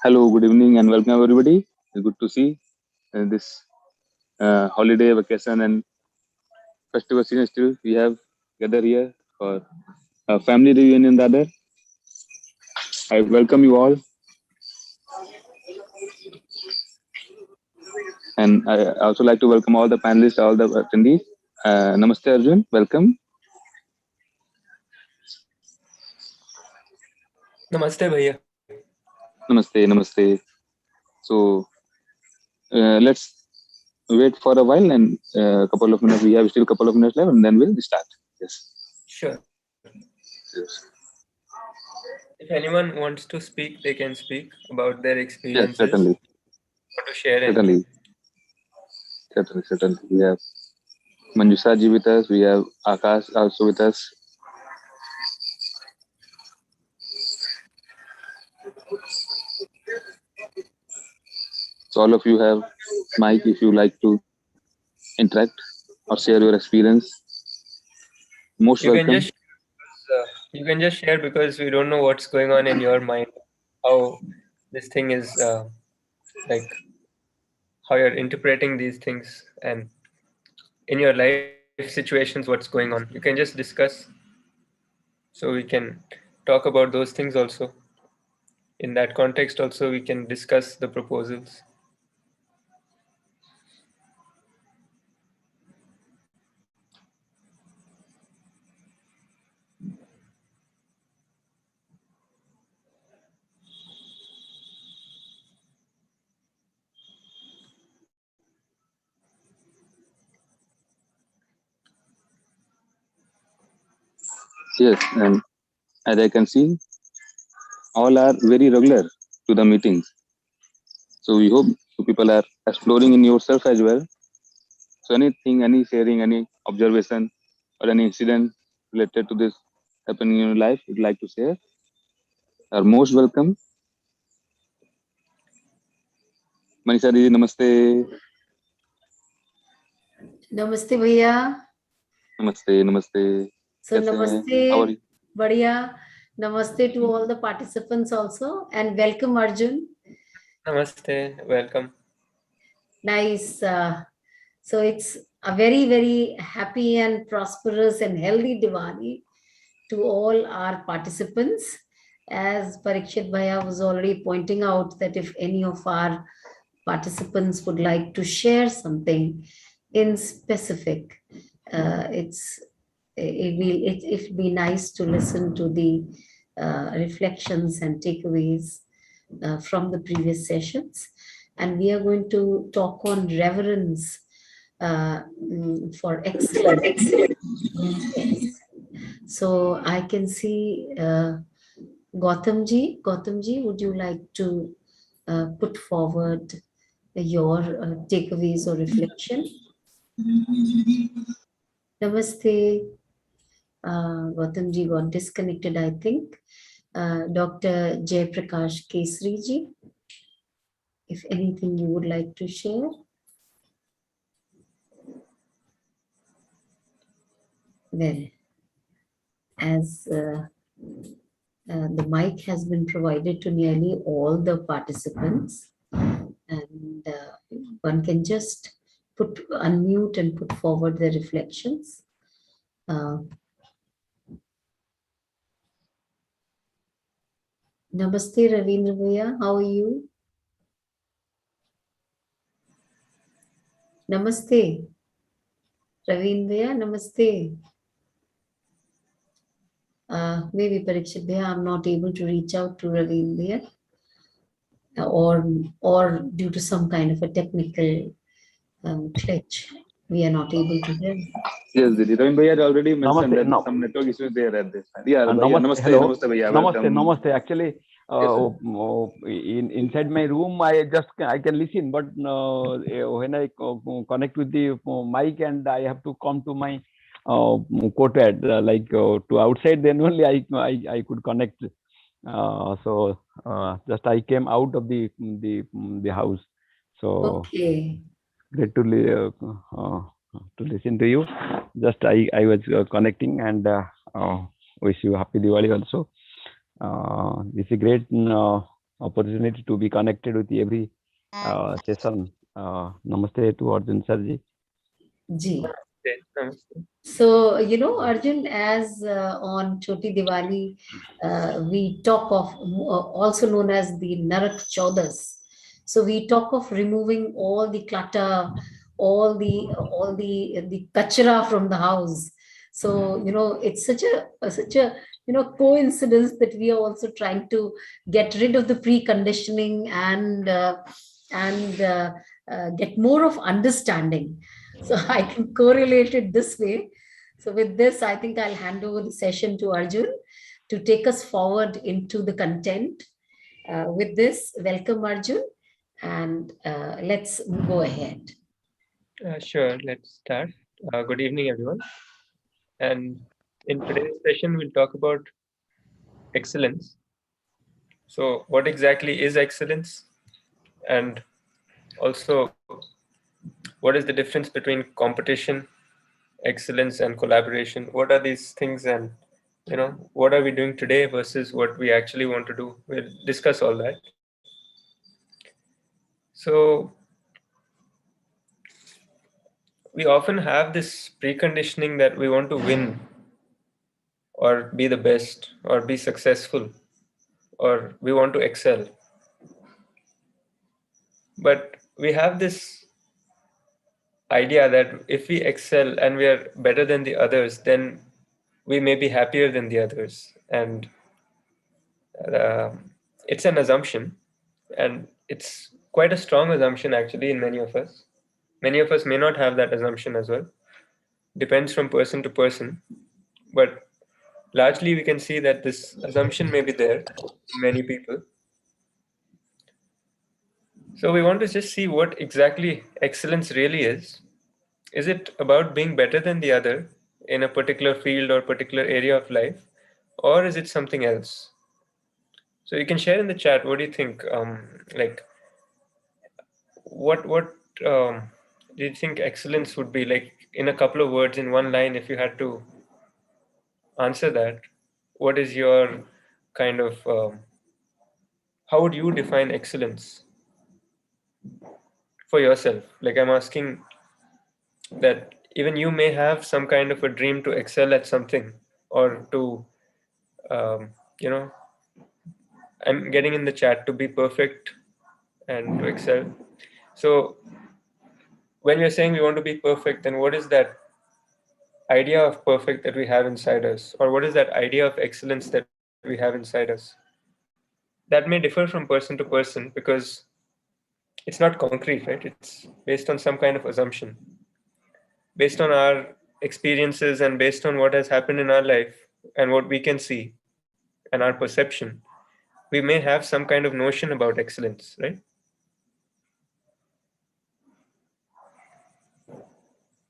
Hello, good evening, and welcome everybody. It's good to see this holiday vacation and festival season. Still, we have gathered here for a family reunion. Rather, I welcome you all, and I also like to welcome all the panelists, all the attendees. Namaste, Arjun. Welcome. Namaste, bhaiya. Namaste, namaste. So let's wait for a while and a couple of minutes. We have still a couple of minutes left, and then we'll start. Yes. Sure. Yes. If anyone wants to speak, they can speak about their Yes. experiences Certainly. or to share anything. Certainly. Certainly. We have Manjusa ji with us. We have Akash also with us. So all of you have mic if you like to interact or share your experience. Most You can welcome. just you can just share because we don't know what's going on in your mind, how this thing is like how you're interpreting these things, and in your life situations, what's going on. You can just discuss, so we can talk about those things also. In that context, also we can discuss the proposals. Yes, and as I can see, all are very regular to the meetings. So we hope you people are exploring in yourself as well. So anything, any sharing, any observation or any incident related to this happening in your life you'd like to share are most welcome. Manisha Didi, namaste. नमस्ते भैया. Namaste, namaste. So कैसे हैं? namaste, How are you? बढ़िया. Namaste to all the participants also, and welcome Arjun. Namaste, welcome. Nice. So it's a very, very happy and prosperous and healthy Diwali to all our participants. As Parikshit Bhaiya was already pointing out, that if any of our participants would like to share something in specific, it'd be nice to listen to the reflections and takeaways from the previous sessions. And we are going to talk on reverence for excellence. So I can see Gautamji. Gautamji, would you like to put forward your takeaways or reflection? Namaste. Gautamji got disconnected, I think. Dr. Jayaprakash Kesriji, if anything you would like to share. Well, as the mic has been provided to nearly all the participants, and one can just unmute and put forward their reflections. Namaste, Ravindra Bhaiya. How are you? Namaste. Ravindra Bhaiya, namaste. Maybe Parikshit Bhaiya, I'm not able to reach out to Ravindra Bhaiya, or due to some kind of a technical glitch, we are not able to hear. Yes, Didi. Ravin Bhaiya already mentioned Namaste. that some network issues there at this time. Yeah, Bhaiya, Namaste. namaste, Hello. namaste, Bhaiya. Namaste. Welcome. Namaste. Actually, inside my room, I can listen, but when I connect with the mic and I have to come to my courtyard, to outside, then only I could connect. So just I came out of the house. So Okay. great to listen to you. Just I was connecting and wish you happy Diwali also. This is a great opportunity to be connected with every session. Namaste to Arjun Sarji. Ji. Namaste. So, Arjun, as on Choti Diwali, we talk of, also known as the Narak Chaudas. So we talk of removing all the clutter, all the kachra from the house. So, it's such a coincidence that we are also trying to get rid of the preconditioning and get more of understanding. So I can correlate it this way. So with this, I think I'll hand over the session to Arjun to take us forward into the content. With this, welcome Arjun, and let's go ahead. Sure, let's start. Good evening, everyone. And in today's session, we'll talk about excellence. So, what exactly is excellence? And also, what is the difference between competition, excellence, and collaboration? What are these things, and what are we doing today versus what we actually want to do? We'll discuss all that. So, we often have this preconditioning that we want to win or be the best or be successful or we want to excel. But we have this idea that if we excel and we are better than the others, then we may be happier than the others. And uh, it's an assumption, and it's quite a strong assumption actually in many of us. Many of us may not have that assumption as well. Depends from person to person. But largely we can see that this assumption may be there in many people. So we want to just see what exactly excellence really is. Is it about being better than the other in a particular field or particular area of life, or is it something else? So you can share in the chat. What do you think? Like, what do you think excellence would be like in a couple of words, in one line? If you had to answer that, what is your kind of how would you define excellence for yourself? Like I'm asking that even you may have some kind of a dream to excel at something or to um, you know I'm getting in the chat to be perfect and to excel. So when we're saying we want to be perfect, then what is that idea of perfect that we have inside us, or what is that idea of excellence that we have inside us? That may differ from person to person because it's not concrete, right? It's based on some kind of assumption, based on our experiences and based on what has happened in our life and what we can see and our perception. We may have some kind of notion about excellence, right?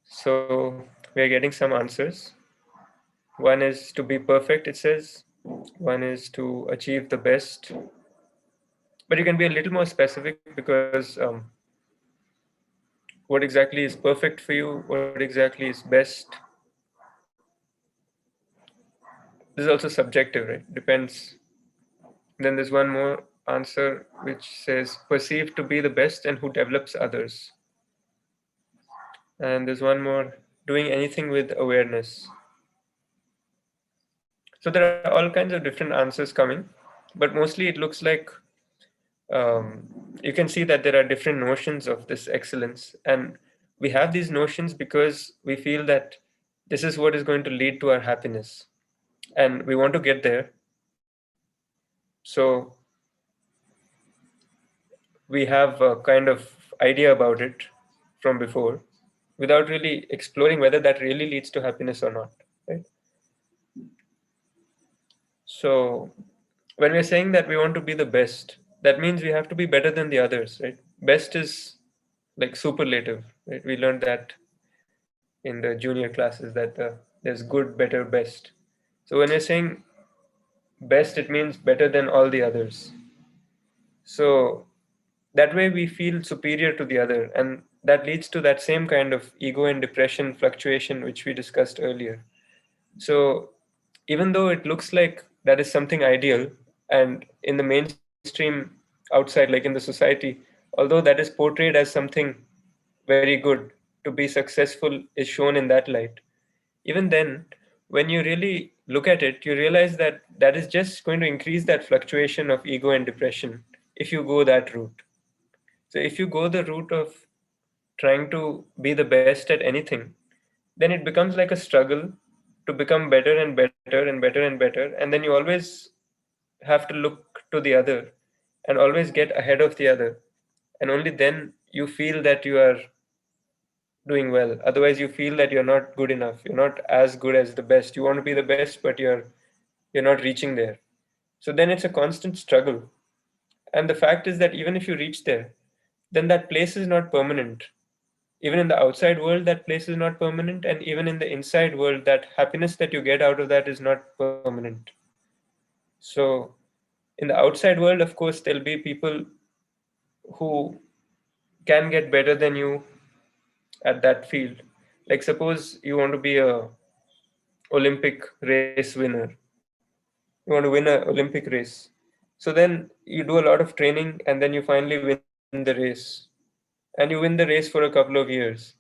So we're getting some answers. One is to be perfect, it says. One is to achieve the best. But you can be a little more specific because what exactly is perfect for you? What exactly is best? This is also subjective, right? Depends. Then there's one more answer which says perceived to be the best and who develops others. And there's one more, doing anything with awareness. So there are all kinds of different answers coming, but mostly it looks like you can see that there are different notions of this excellence. And we have these notions because we feel that this is what is going to lead to our happiness. And we want to get there. So we have a kind of idea about it from before without really exploring whether that really leads to happiness or not, right? So when we're saying that we want to be the best, that means we have to be better than the others, right? Best is like superlative, right? We learned that in the junior classes that there's good, better, best. So when we're saying best, it means better than all the others. So that way we feel superior to the other, and that leads to that same kind of ego and depression fluctuation which we discussed earlier. So even though it looks like that is something ideal, and in the mainstream outside, like in the society, although that is portrayed as something very good, to be successful is shown in that light, even then, when you really look at it, you realize that that is just going to increase that fluctuation of ego and depression if you go that route. So if you go the route of trying to be the best at anything, then it becomes like a struggle to become better and better and better and better. And then you always have to look to the other and always get ahead of the other. And only then you feel that you are doing well. Otherwise, you feel that you're not good enough. You're not as good as the best. You want to be the best, but you're not reaching there. So then it's a constant struggle. And the fact is that even if you reach there, then that place is not permanent. Even in the outside world, that place is not permanent, and even in the inside world, that happiness that you get out of that is not permanent. So in the outside world, of course, there'll be people who can get better than you at that field. Like suppose you want to be a Olympic race winner. You want to win an Olympic race. So then you do a lot of training and then you finally win the race. And you win the race for a couple of years.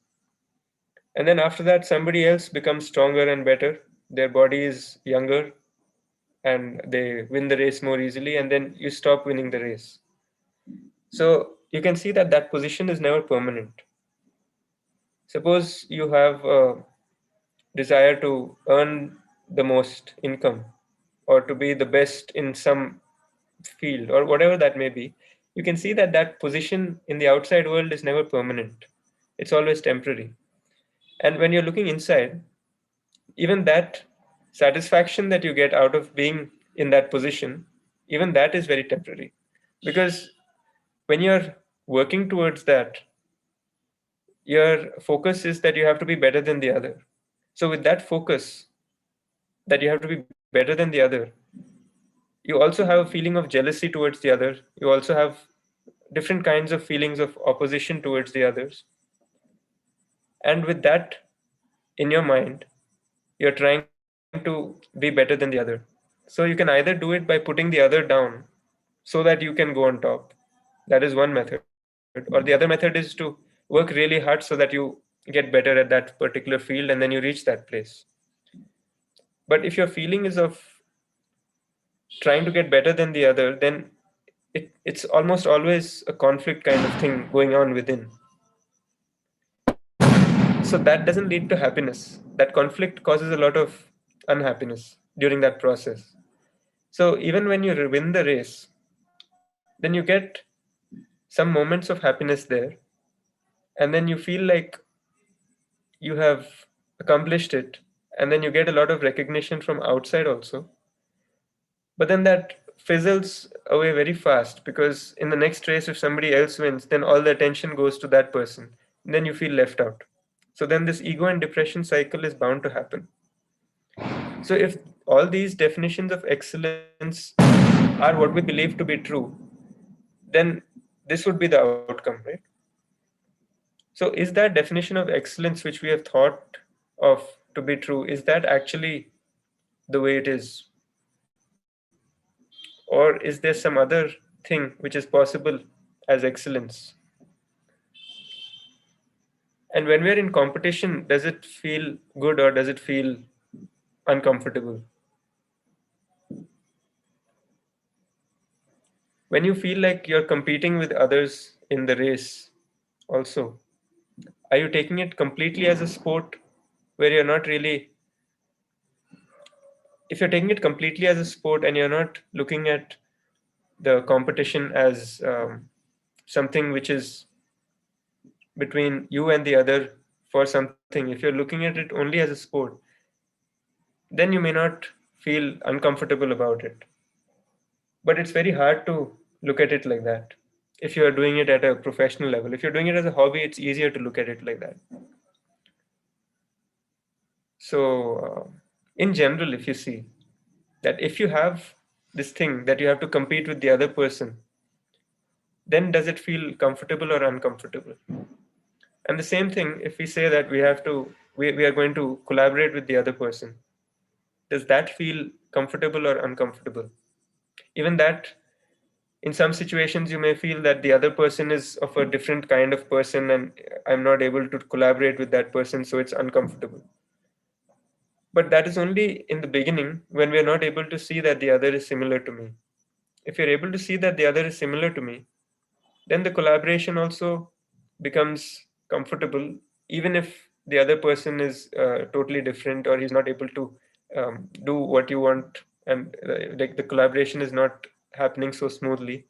And then after that, somebody else becomes stronger and better. Their body is younger and they win the race more easily, and then you stop winning the race. So you can see that that position is never permanent. Suppose you have a desire to earn the most income or to be the best in some field or whatever that may be, you can see that that position in the outside world is never permanent. It's always temporary. And when you're looking inside, even that satisfaction that you get out of being in that position, even that is very temporary. Because when you're working towards that, your focus is that you have to be better than the other. So, with that focus, that you have to be better than the other, you also have a feeling of jealousy towards the other. You also have different kinds of feelings of opposition towards the others. And with that in your mind, you're trying to be better than the other. So you can either do it by putting the other down so that you can go on top. That is one method. Or the other method is to work really hard so that you get better at that particular field and then you reach that place. But if your feeling is of trying to get better than the other, then it's almost always a conflict kind of thing going on within. So that doesn't lead to happiness. That conflict causes a lot of unhappiness during that process. So even when you win the race, then you get some moments of happiness there, and then you feel like you have accomplished it, and then you get a lot of recognition from outside also. But then that fizzles away very fast because in the next race, if somebody else wins, then all the attention goes to that person. And then you feel left out. So then this ego and depression cycle is bound to happen. So if all these definitions of excellence are what we believe to be true, then this would be the outcome, right? So is that definition of excellence which we have thought of to be true, is that actually the way it is? Or is there some other thing which is possible as excellence? And when we're in competition, does it feel good or does it feel uncomfortable? When you feel like you're competing with others in the race, also, are you taking it completely as a sport where you're not really, if you're taking it completely as a sport and you're not looking at the competition as something which is between you and the other for something, if you're looking at it only as a sport, then you may not feel uncomfortable about it. But it's very hard to look at it like that. If you are doing it at a professional level, if you're doing it as a hobby, it's easier to look at it like that. So, in general, if you see that if you have this thing that you have to compete with the other person, then does it feel comfortable or uncomfortable? And the same thing, if we say that we are going to collaborate with the other person, does that feel comfortable or uncomfortable? Even that in some situations you may feel that the other person is of a different kind of person and I'm not able to collaborate with that person, so it's uncomfortable. But that is only in the beginning, when we are not able to see that the other is similar to me. If you're able to see that the other is similar to me, then the collaboration also becomes comfortable, even if the other person is totally different, or he's not able to do what you want, and like the collaboration is not happening so smoothly.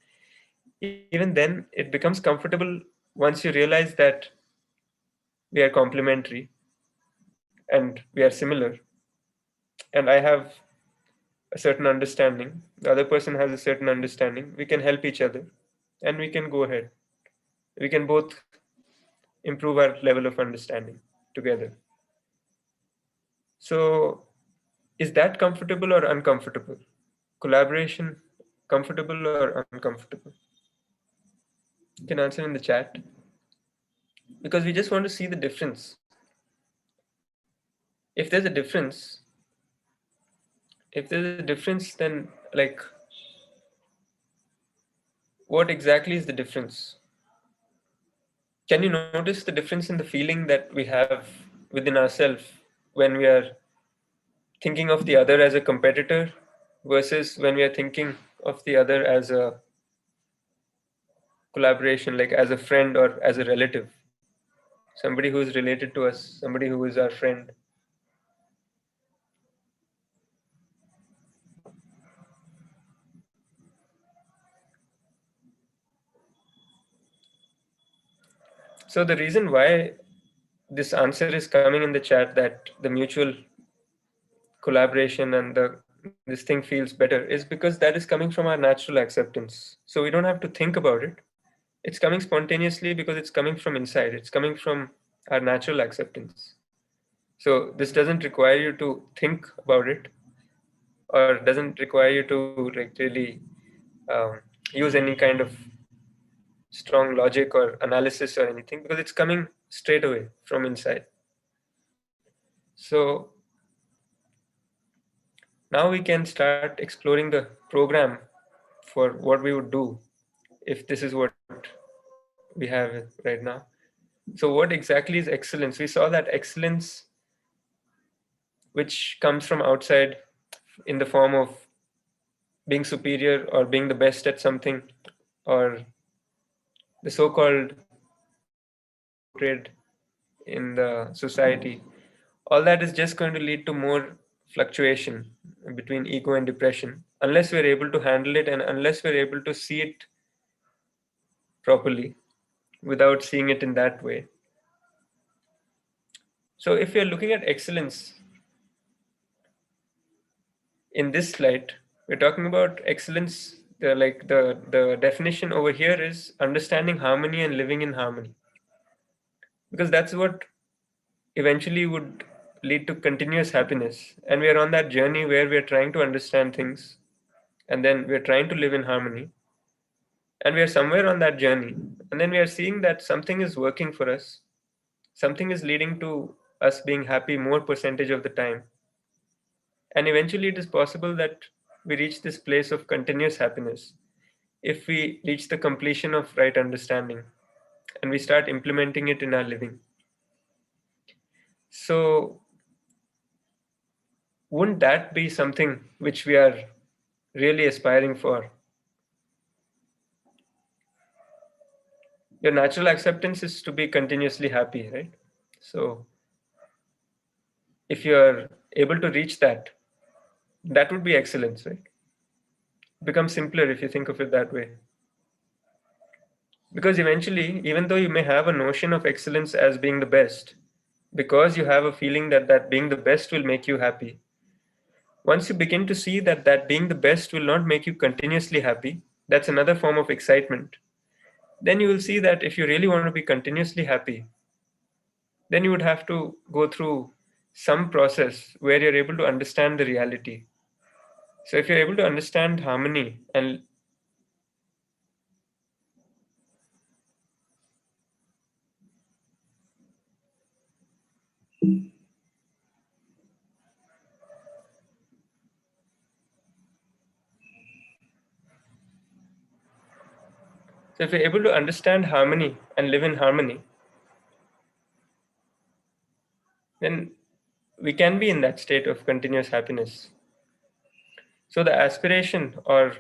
Even then it becomes comfortable once you realize that we are complementary and we are similar, and I have a certain understanding, the other person has a certain understanding, we can help each other and we can go ahead. We can both improve our level of understanding together. So, is that comfortable or uncomfortable? Collaboration, comfortable or uncomfortable? You can answer in the chat, because we just want to see the difference. If there's a difference, then like, what exactly is the difference? Can you notice the difference in the feeling that we have within ourselves when we are thinking of the other as a competitor versus when we are thinking of the other as a collaboration, like as a friend or as a relative, somebody who is related to us, somebody who is our friend? So the reason why this answer is coming in the chat, that the mutual collaboration and this thing feels better, is because that is coming from our natural acceptance. So we don't have to think about it. It's coming spontaneously because it's coming from inside. It's coming from our natural acceptance. So this doesn't require you to think about it, or doesn't require you to like really um, use any kind of strong logic or analysis or anything, because it's coming straight away from inside. So now we can start exploring the program for what we would do if this is what we have right now. So what exactly is excellence? We saw that excellence, which comes from outside in the form of being superior or being the best at something, or the so-called ideal portrayed in the society, all that is just going to lead to more fluctuation between ego and depression, unless we're able to handle it and unless we're able to see it properly without seeing it in that way. So if you're looking at excellence in this slide, we're talking about excellence. The definition over here is understanding harmony and living in harmony, because that's what eventually would lead to continuous happiness. And we are on that journey where we are trying to understand things, and then we are trying to live in harmony, and we are somewhere on that journey, and then we are seeing that something is working for us, something is leading to us being happy more percentage of the time, and eventually it is possible that we reach this place of continuous happiness if we reach the completion of right understanding and we start implementing it in our living. So wouldn't that be something which we are really aspiring for? Your natural acceptance is to be continuously happy, right? So if you are able to reach that, that would be excellence, right? It becomes simpler if you think of it that way. Because eventually, even though you may have a notion of excellence as being the best, because you have a feeling that being the best will make you happy, once you begin to see that being the best will not make you continuously happy, that's another form of excitement. Then you will see that if you really want to be continuously happy, then you would have to go through some process where you're able to understand the reality. So if you're able to understand harmony and So if you're able to understand harmony and live in harmony, then we can be in that state of continuous happiness. So the aspiration or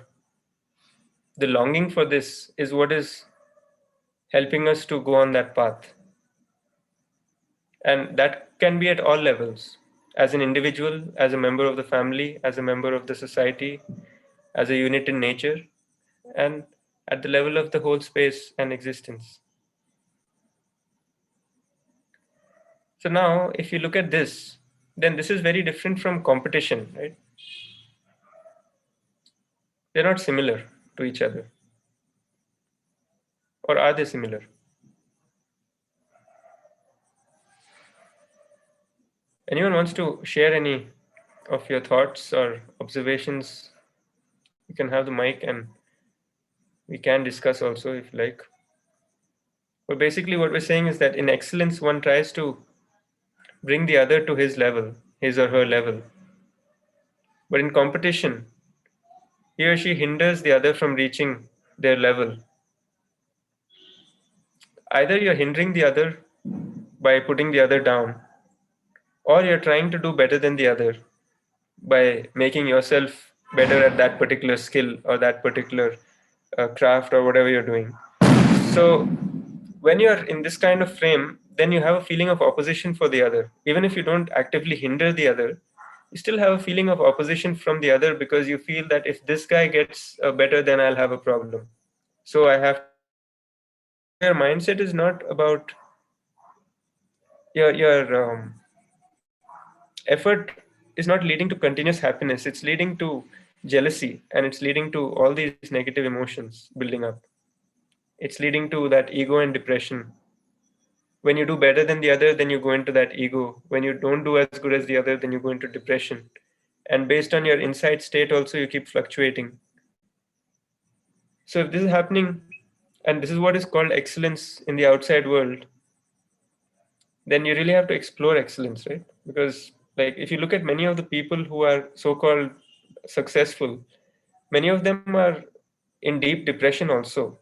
the longing for this is what is helping us to go on that path. And that can be at all levels, as an individual, as a member of the family, as a member of the society, as a unit in nature, and at the level of the whole space and existence. So now, if you look at this, then this is very different from competition, right? They're not similar to each other. Or are they similar? Anyone wants to share any of your thoughts or observations? You can have the mic and we can discuss also if you like. But basically, what we're saying is that in excellence, one tries to bring the other to his level, his or her level. But in competition, he or she hinders the other from reaching their level. Either you're hindering the other by putting the other down, or you're trying to do better than the other by making yourself better at that particular skill or that particular craft or whatever you're doing. So when you're in this kind of frame, then you have a feeling of opposition for the other. Even if you don't actively hinder the other, you still have a feeling of opposition from the other because you feel that if this guy gets better, then I'll have a problem. So I have to do better. So your mindset is not about your effort is not leading to continuous happiness. It's leading to jealousy and it's leading to all these negative emotions building up. It's leading to that ego and depression. When you do better than the other, then you go into that ego. When you don't do as good as the other, then you go into depression. And based on your inside state, also, you keep fluctuating. So, if this is happening, and this is what is called excellence in the outside world, then you really have to explore excellence, right? Because, like, if you look at many of the people who are so called successful, many of them are in deep depression also.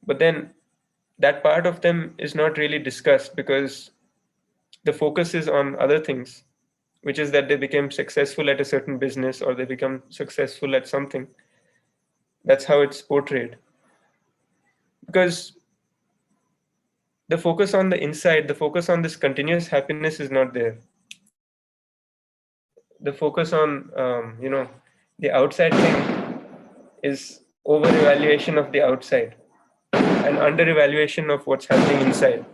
But then that part of them is not really discussed because the focus is on other things, which is that they became successful at a certain business or they become successful at something. That's how it's portrayed. Because the focus on the inside, the focus on this continuous happiness is not there. The focus on, the outside thing is over evaluation of the outside and under evaluation of what's happening inside.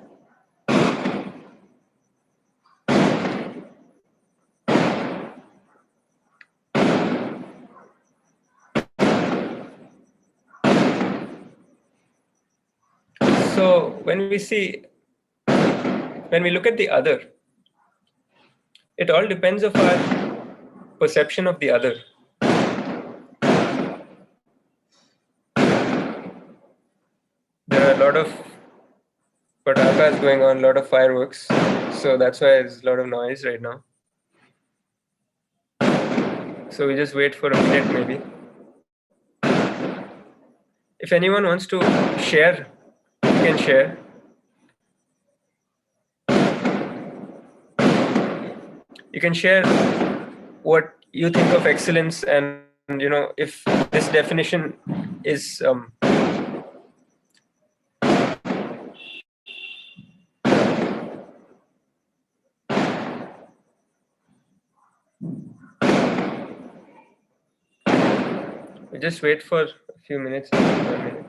So when we look at the other, it all depends of our perception of the other. There are a lot of patakas going on, a lot of fireworks, so that's why there's a lot of noise right now. So we just wait for a minute maybe. If anyone wants to share, you can share. You can share what you think of excellence, and if this definition is we just wait for a few minutes. 1 minute.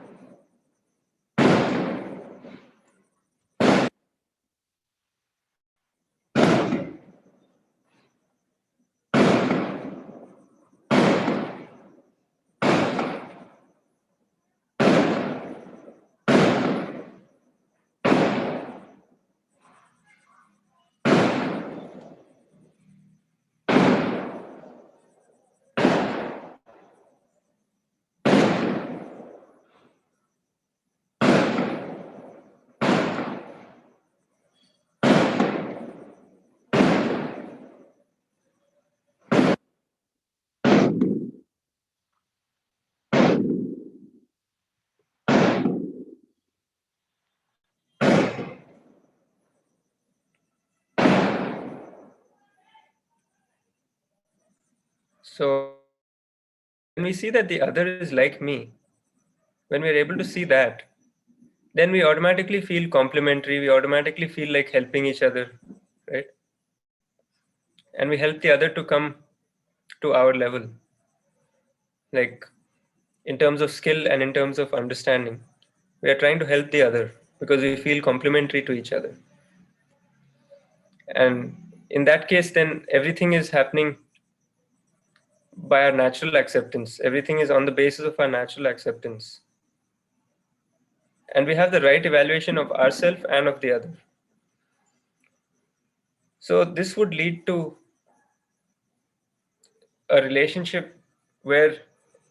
So when we see that the other is like me, when we're able to see that, then we automatically feel complementary, we automatically feel like helping each other, right? And we help the other to come to our level, like in terms of skill and in terms of understanding. We are trying to help the other because we feel complementary to each other. And in that case, then everything is happening by our natural acceptance. Everything is on the basis of our natural acceptance. And we have the right evaluation of ourselves and of the other. So this would lead to a relationship where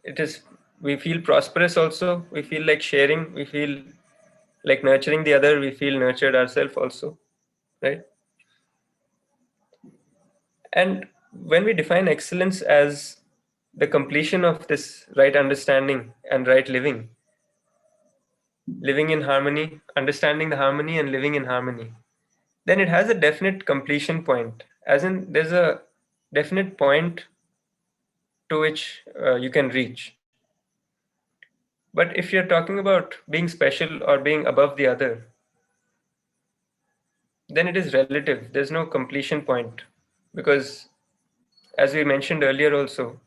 it is, we feel prosperous also, we feel like sharing, we feel like nurturing the other, we feel nurtured ourselves also, right? And when we define excellence as the completion of this right understanding and right living, living in harmony, understanding the harmony and living in harmony, then it has a definite completion point. As in, there's a definite point to which you can reach. But if you're talking about being special or being above the other, then it is relative. There's no completion point. Because, as we mentioned earlier also,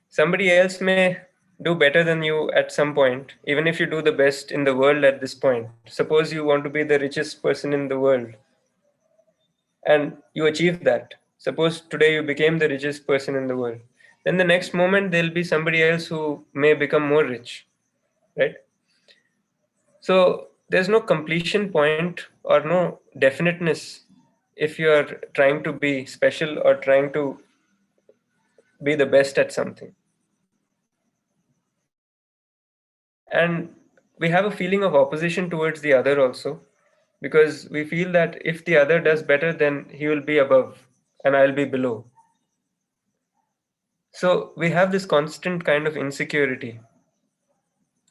somebody else may do better than you at some point, even if you do the best in the world at this point. Suppose you want to be the richest person in the world and you achieve that. Suppose today you became the richest person in the world. Then the next moment there'll be somebody else who may become more rich, right? So there's no completion point or no definiteness if you're trying to be special or trying to be the best at something. And we have a feeling of opposition towards the other also, because we feel that if the other does better, then he will be above and I'll be below. So we have this constant kind of insecurity,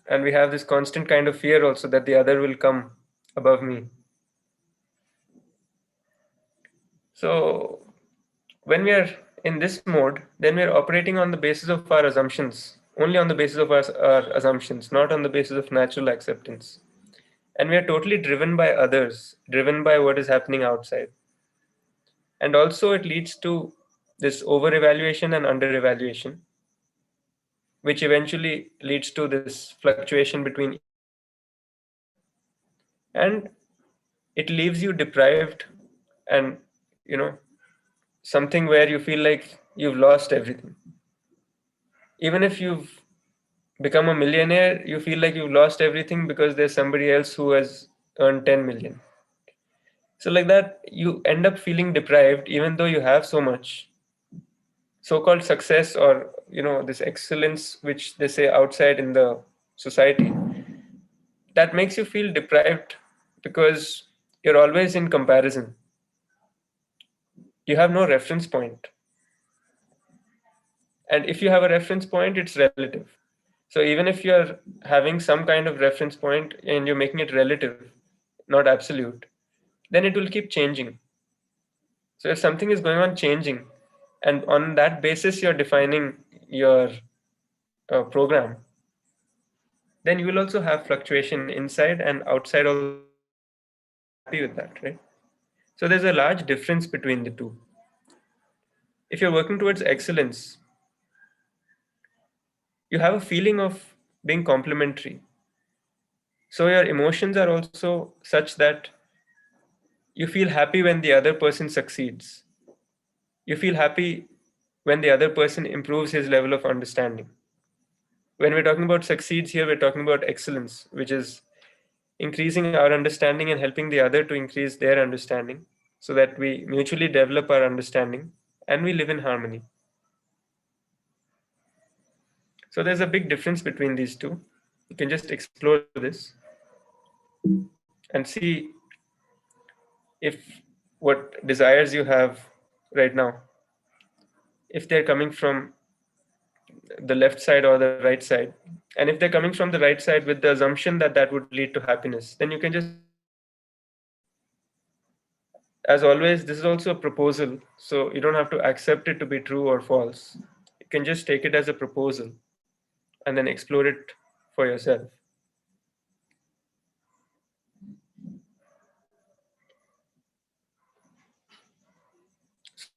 and we have this constant kind of fear also that the other will come above me. So when we are in this mode, then we are operating on the basis of our assumptions, only on the basis of our assumptions, not on the basis of natural acceptance. And we are totally driven by others, driven by what is happening outside. And also it leads to this over-evaluation and under-evaluation, which eventually leads to this fluctuation between ego and ego. And it leaves you deprived and, you know, something where you feel like you've lost everything. Even if you've become a millionaire, you feel like you've lost everything because there's somebody else who has earned 10 million. So like that, you end up feeling deprived even though you have so much. So-called success, or this excellence which they say outside in the society, that makes you feel deprived because you're always in comparison. You have no reference point. And if you have a reference point, it's relative. So even if you're having some kind of reference point and you're making it relative, not absolute, then it will keep changing. So if something is going on changing, and on that basis you're defining your program, then you will also have fluctuation inside and outside also, and you will not be happy with that, right? So there's a large difference between the two. If you're working towards excellence, you have a feeling of being complementary. So your emotions are also such that you feel happy when the other person succeeds. You feel happy when the other person improves his level of understanding. When we're talking about succeeds here, we're talking about excellence, which is increasing our understanding and helping the other to increase their understanding so that we mutually develop our understanding and we live in harmony. So there's a big difference between these two. You can just explore this and see if what desires you have right now, if they're coming from the left side or the right side. And if they're coming from the right side with the assumption that that would lead to happiness, then you can just as always, this is also a proposal, so you don't have to accept it to be true or false. You can just take it as a proposal and then explore it for yourself.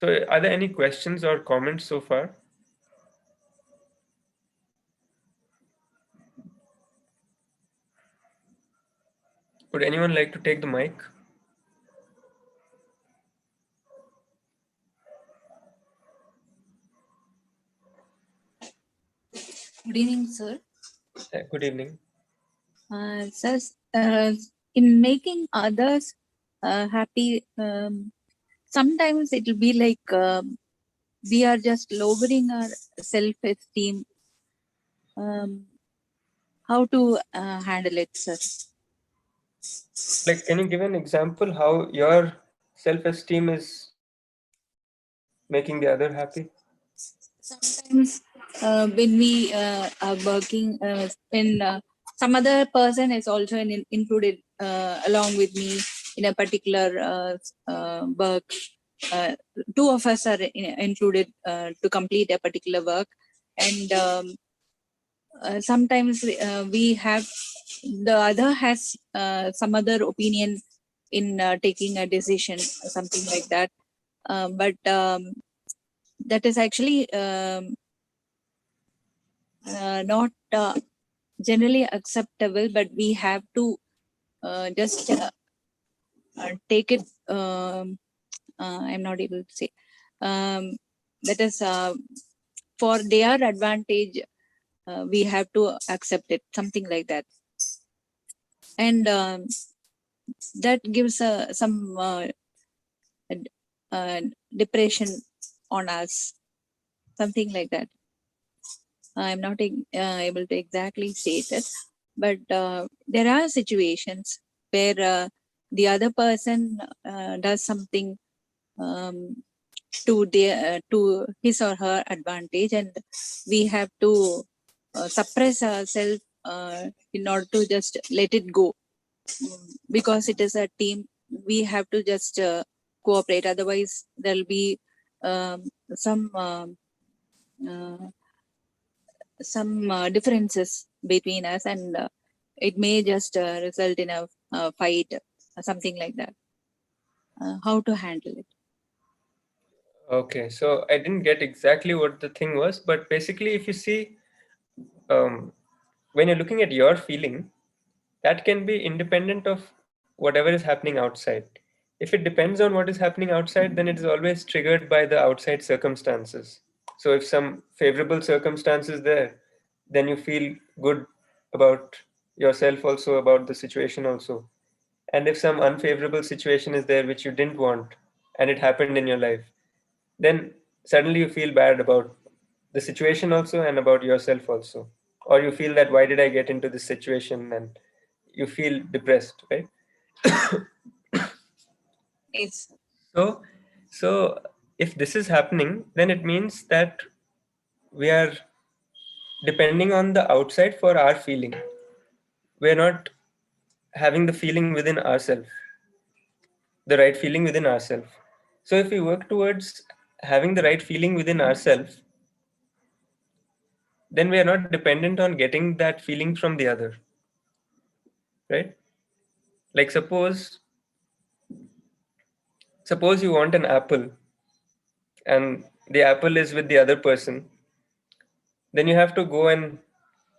So are there any questions or comments so far? Would anyone like to take the mic? Good evening, sir. Good evening. Sir, in making others happy, sometimes it will be like we are just lowering our self-esteem. How to handle it, sir? Like, can you give an example how your self-esteem is making the other happy? Sometimes when we are working, when some other person is also included along with me in a particular work, two of us are included to complete a particular work, and sometimes we have, the other has some other opinion in taking a decision, something like that. But that is actually not generally acceptable, but we have to just take it. I'm not able to say. That is for their advantage. We have to accept it, something like that, and that gives some depression on us, something like that. I'm not able to exactly state it, but there are situations where the other person does something to his or her advantage, and we have to suppress ourselves in order to just let it go. Because it is a team, we have to just cooperate. Otherwise, there'll be some differences between us, and it may just result in a fight, something like that. How to handle it? Okay, so I didn't get exactly what the thing was, but basically, if you see, when you're looking at your feeling, that can be independent of whatever is happening outside. If it depends on what is happening outside, then it is always triggered by the outside circumstances. So if some favorable circumstance is there, then you feel good about yourself also, about the situation also. And if some unfavorable situation is there which you didn't want and it happened in your life, then suddenly you feel bad about the situation also and about yourself also. Or you feel that why did I get into this situation, and you feel depressed, right? Yes. So if this is happening, then it means that we are depending on the outside for our feeling. We're not having the feeling within ourselves, the right feeling within ourselves. So if we work towards having the right feeling within ourselves, then we are not dependent on getting that feeling from the other, right? Like suppose you want an apple and the apple is with the other person, then you have to go and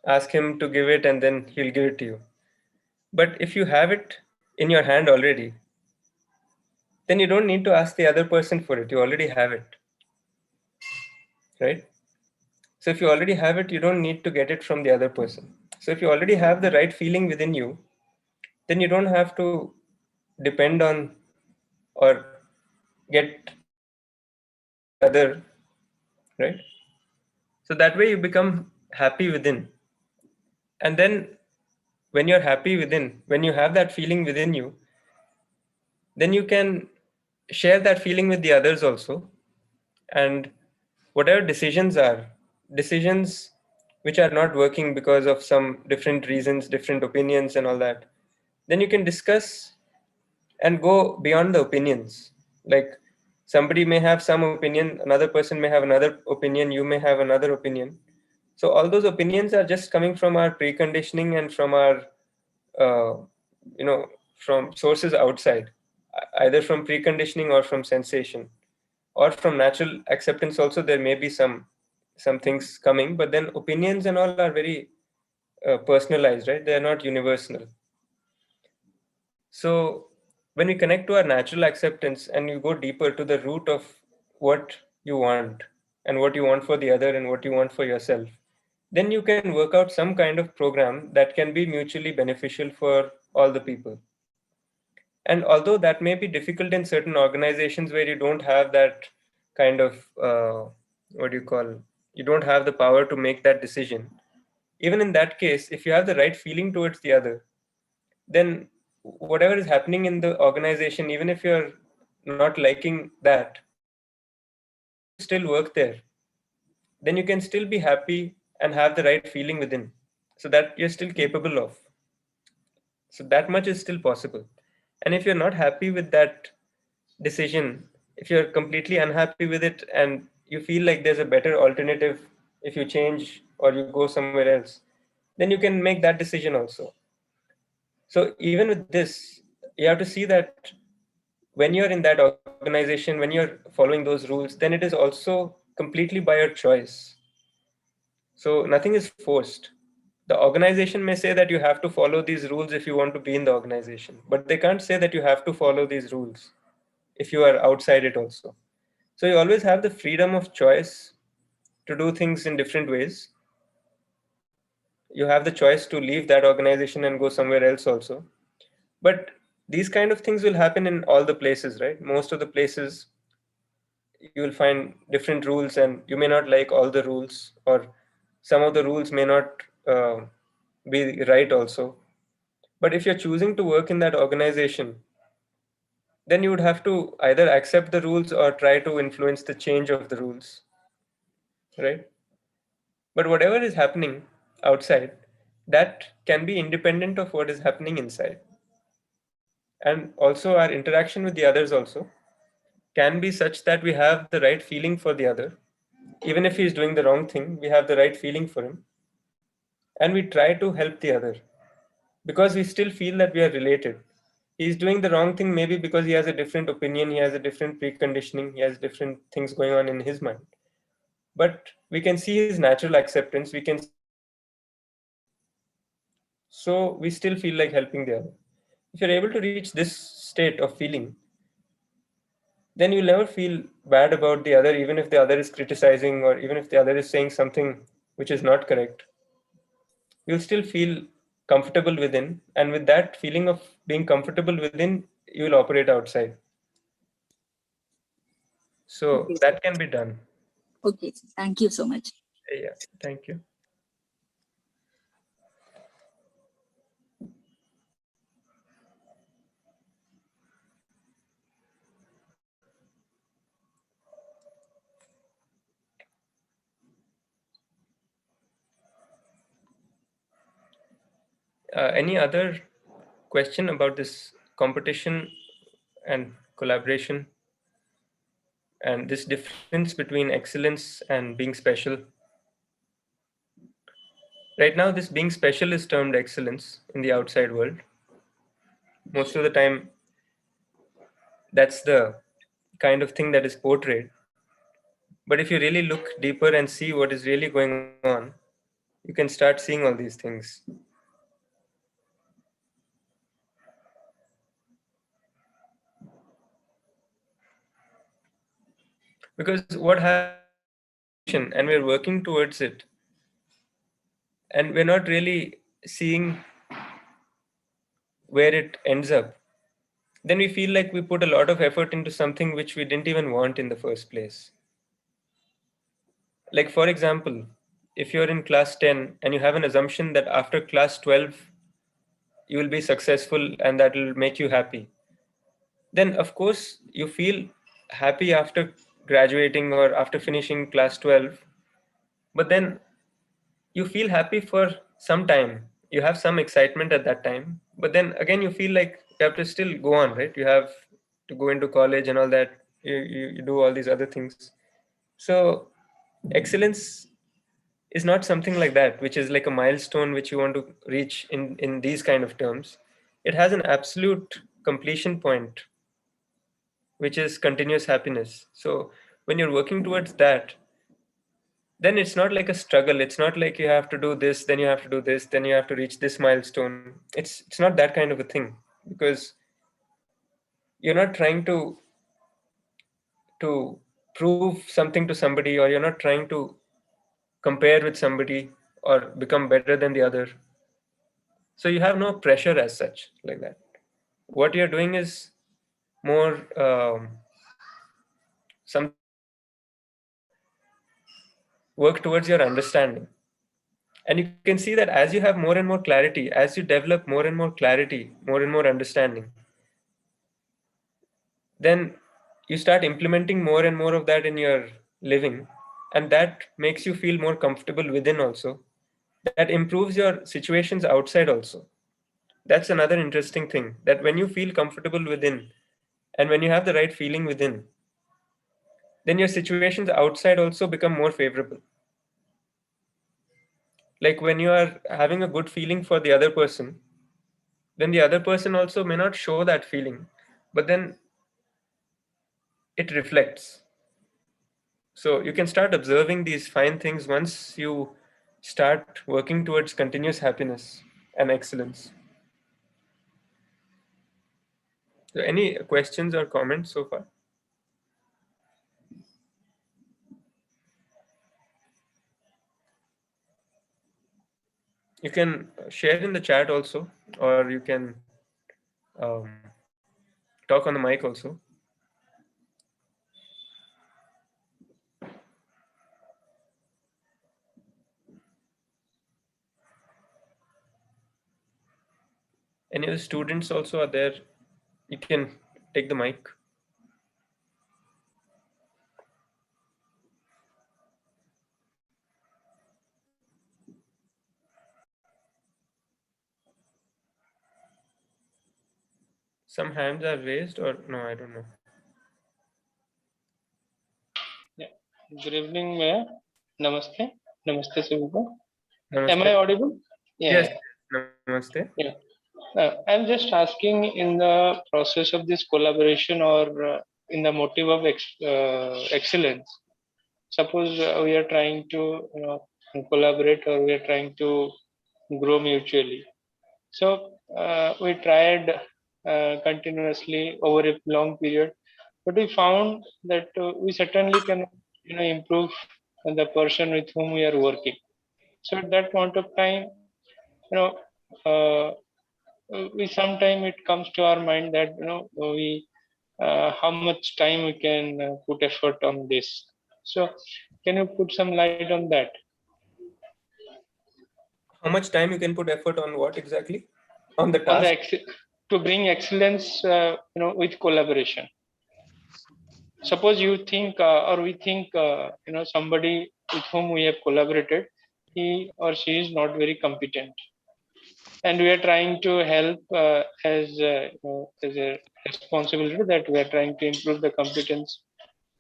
ask him to give it and then he'll give it to you. But if you have it in your hand already, then you don't need to ask the other person for it. You already have it, right? So if you already have it, you don't need to get it from the other person. So if you already have the right feeling within you, then you don't have to depend on or get feedback from the other, right? So that way you become happy within. And then when you're happy within, when you have that feeling within you, then you can share that feeling with the others also. And whatever decisions which are not working because of some different reasons, different opinions and all that, then you can discuss and go beyond the opinions. Like somebody may have some opinion, another person may have another opinion, you may have another opinion. So all those opinions are just coming from our preconditioning and from our, uh, from sources outside, either from preconditioning or from sensation, or from natural acceptance. Also, there may be some things coming, but then opinions and all are very personalized, right? They are not universal. So when we connect to our natural acceptance and you go deeper to the root of what you want and what you want for the other and what you want for yourself, then you can work out some kind of program that can be mutually beneficial for all the people. And although that may be difficult in certain organizations where you don't have that kind of, what do you call, you don't have the power to make that decision, even in that case, if you have the right feeling towards the other, then whatever is happening in the organization, even if you're not liking that, if you still work there, then you can still be happy and have the right feeling within, so that you're still capable of. So that much is still possible. And if you're not happy with that decision, if you're completely unhappy with it and you feel like there's a better alternative if you change or you go somewhere else, then you can make that decision also. So even with this, you have to see that when you're in that organization, when you're following those rules, then it is also completely by your choice. So nothing is forced. The organization may say that you have to follow these rules if you want to be in the organization, but they can't say that you have to follow these rules if you are outside it also. So you always have the freedom of choice to do things in different ways. You have the choice to leave that organization and go somewhere else also. But these kind of things will happen in all the places, right? Most of the places you will find different rules and you may not like all the rules, or some of the rules may not uh, be right also. But if you're choosing to work in that organization, then you would have to either accept the rules or try to influence the change of the rules, right? But whatever is happening outside, that can be independent of what is happening inside. And also our interaction with the others also can be such that we have the right feeling for the other. Even if he's doing the wrong thing, we have the right feeling for him. And we try to help the other because we still feel that we are related. He's doing the wrong thing maybe because he has a different opinion, he has a different preconditioning, he has different things going on in his mind. But we can see his natural acceptance, we can see his natural feeling. So we still feel like helping the other. If you're able to reach this state of feeling, then you'll never feel bad about the other, even if the other is criticizing or even if the other is saying something which is not correct. You'll still feel comfortable within, and with that feeling of being comfortable within, you will operate outside. So Okay, sir. that can be done. Okay, sir. Thank you so much. Yeah, thank you. Any other question about this competition and collaboration and this difference between excellence and being special? Right now, this being special is termed excellence in the outside world. Most of the time, that's the kind of thing that is portrayed. But if you really look deeper and see what is really going on, you can start seeing all these things. Because what happens is we have an ambition and we're working towards it, and we're not really seeing where it ends up. Then we feel like we put a lot of effort into something which we didn't even want in the first place. Like, for example, if you're in class 10 and you have an assumption that after class 12 you will be successful and that will make you happy, then of course you feel happy after graduating or after finishing class 12. But then you feel happy for some time, you have some excitement at that time, but then again you feel like you have to still go on, right? You have to go into college and all that. You do all these other things. So excellence is not something like that, which is like a milestone which you want to reach in these kind of terms. It has an absolute completion point, which is continuous happiness. So when you're working towards that, then it's not like a struggle. It's not like you have to do this, then you have to do this, then you have to reach this milestone. It's not that kind of a thing, because you're not trying to prove something to somebody, or you're not trying to compare with somebody or become better than the other. So you have no pressure as such like that. What you're doing is more something work towards your understanding. And you can see that as you have more and more clarity, as you develop more and more clarity, more and more understanding, then you start implementing more and more of that in your living, and that makes you feel more comfortable within also. That improves your situations outside also. That's another interesting thing, that when you feel comfortable within and when you have the right feeling within, then your situations outside also become more favorable. Like when you are having a good feeling for the other person, then the other person also may not show that feeling, but then it reflects. So you can start observing these fine things once you start working towards continuous happiness and excellence. So any questions or comments so far? You can share in the chat also, or you can um, talk on the mic also. Any of the students also are there, you can take the mic. Some hands are raised, or no, I don't know. Yeah. Good evening, Mayor. Namaste. Namaste, Subha. Namaste. Am I audible? Yeah. Yes. Namaste. Yeah. I'm just asking, in the process of this collaboration, or in the motive of excellence, suppose we are trying to collaborate, or we are trying to grow mutually. So we tried continuously over a long period, but we found that we certainly can improve the person with whom we are working. So at that point of time, you know, uh, we sometime it comes to our mind that we how much time we can put effort on this. So can you put some light on that? How much time you can put effort on what exactly? On the On task? the to bring excellence, with collaboration. Suppose you think or we think somebody with whom we have collaborated, he or she is not very competent, and we are trying to help as a responsibility that we are trying to improve the competence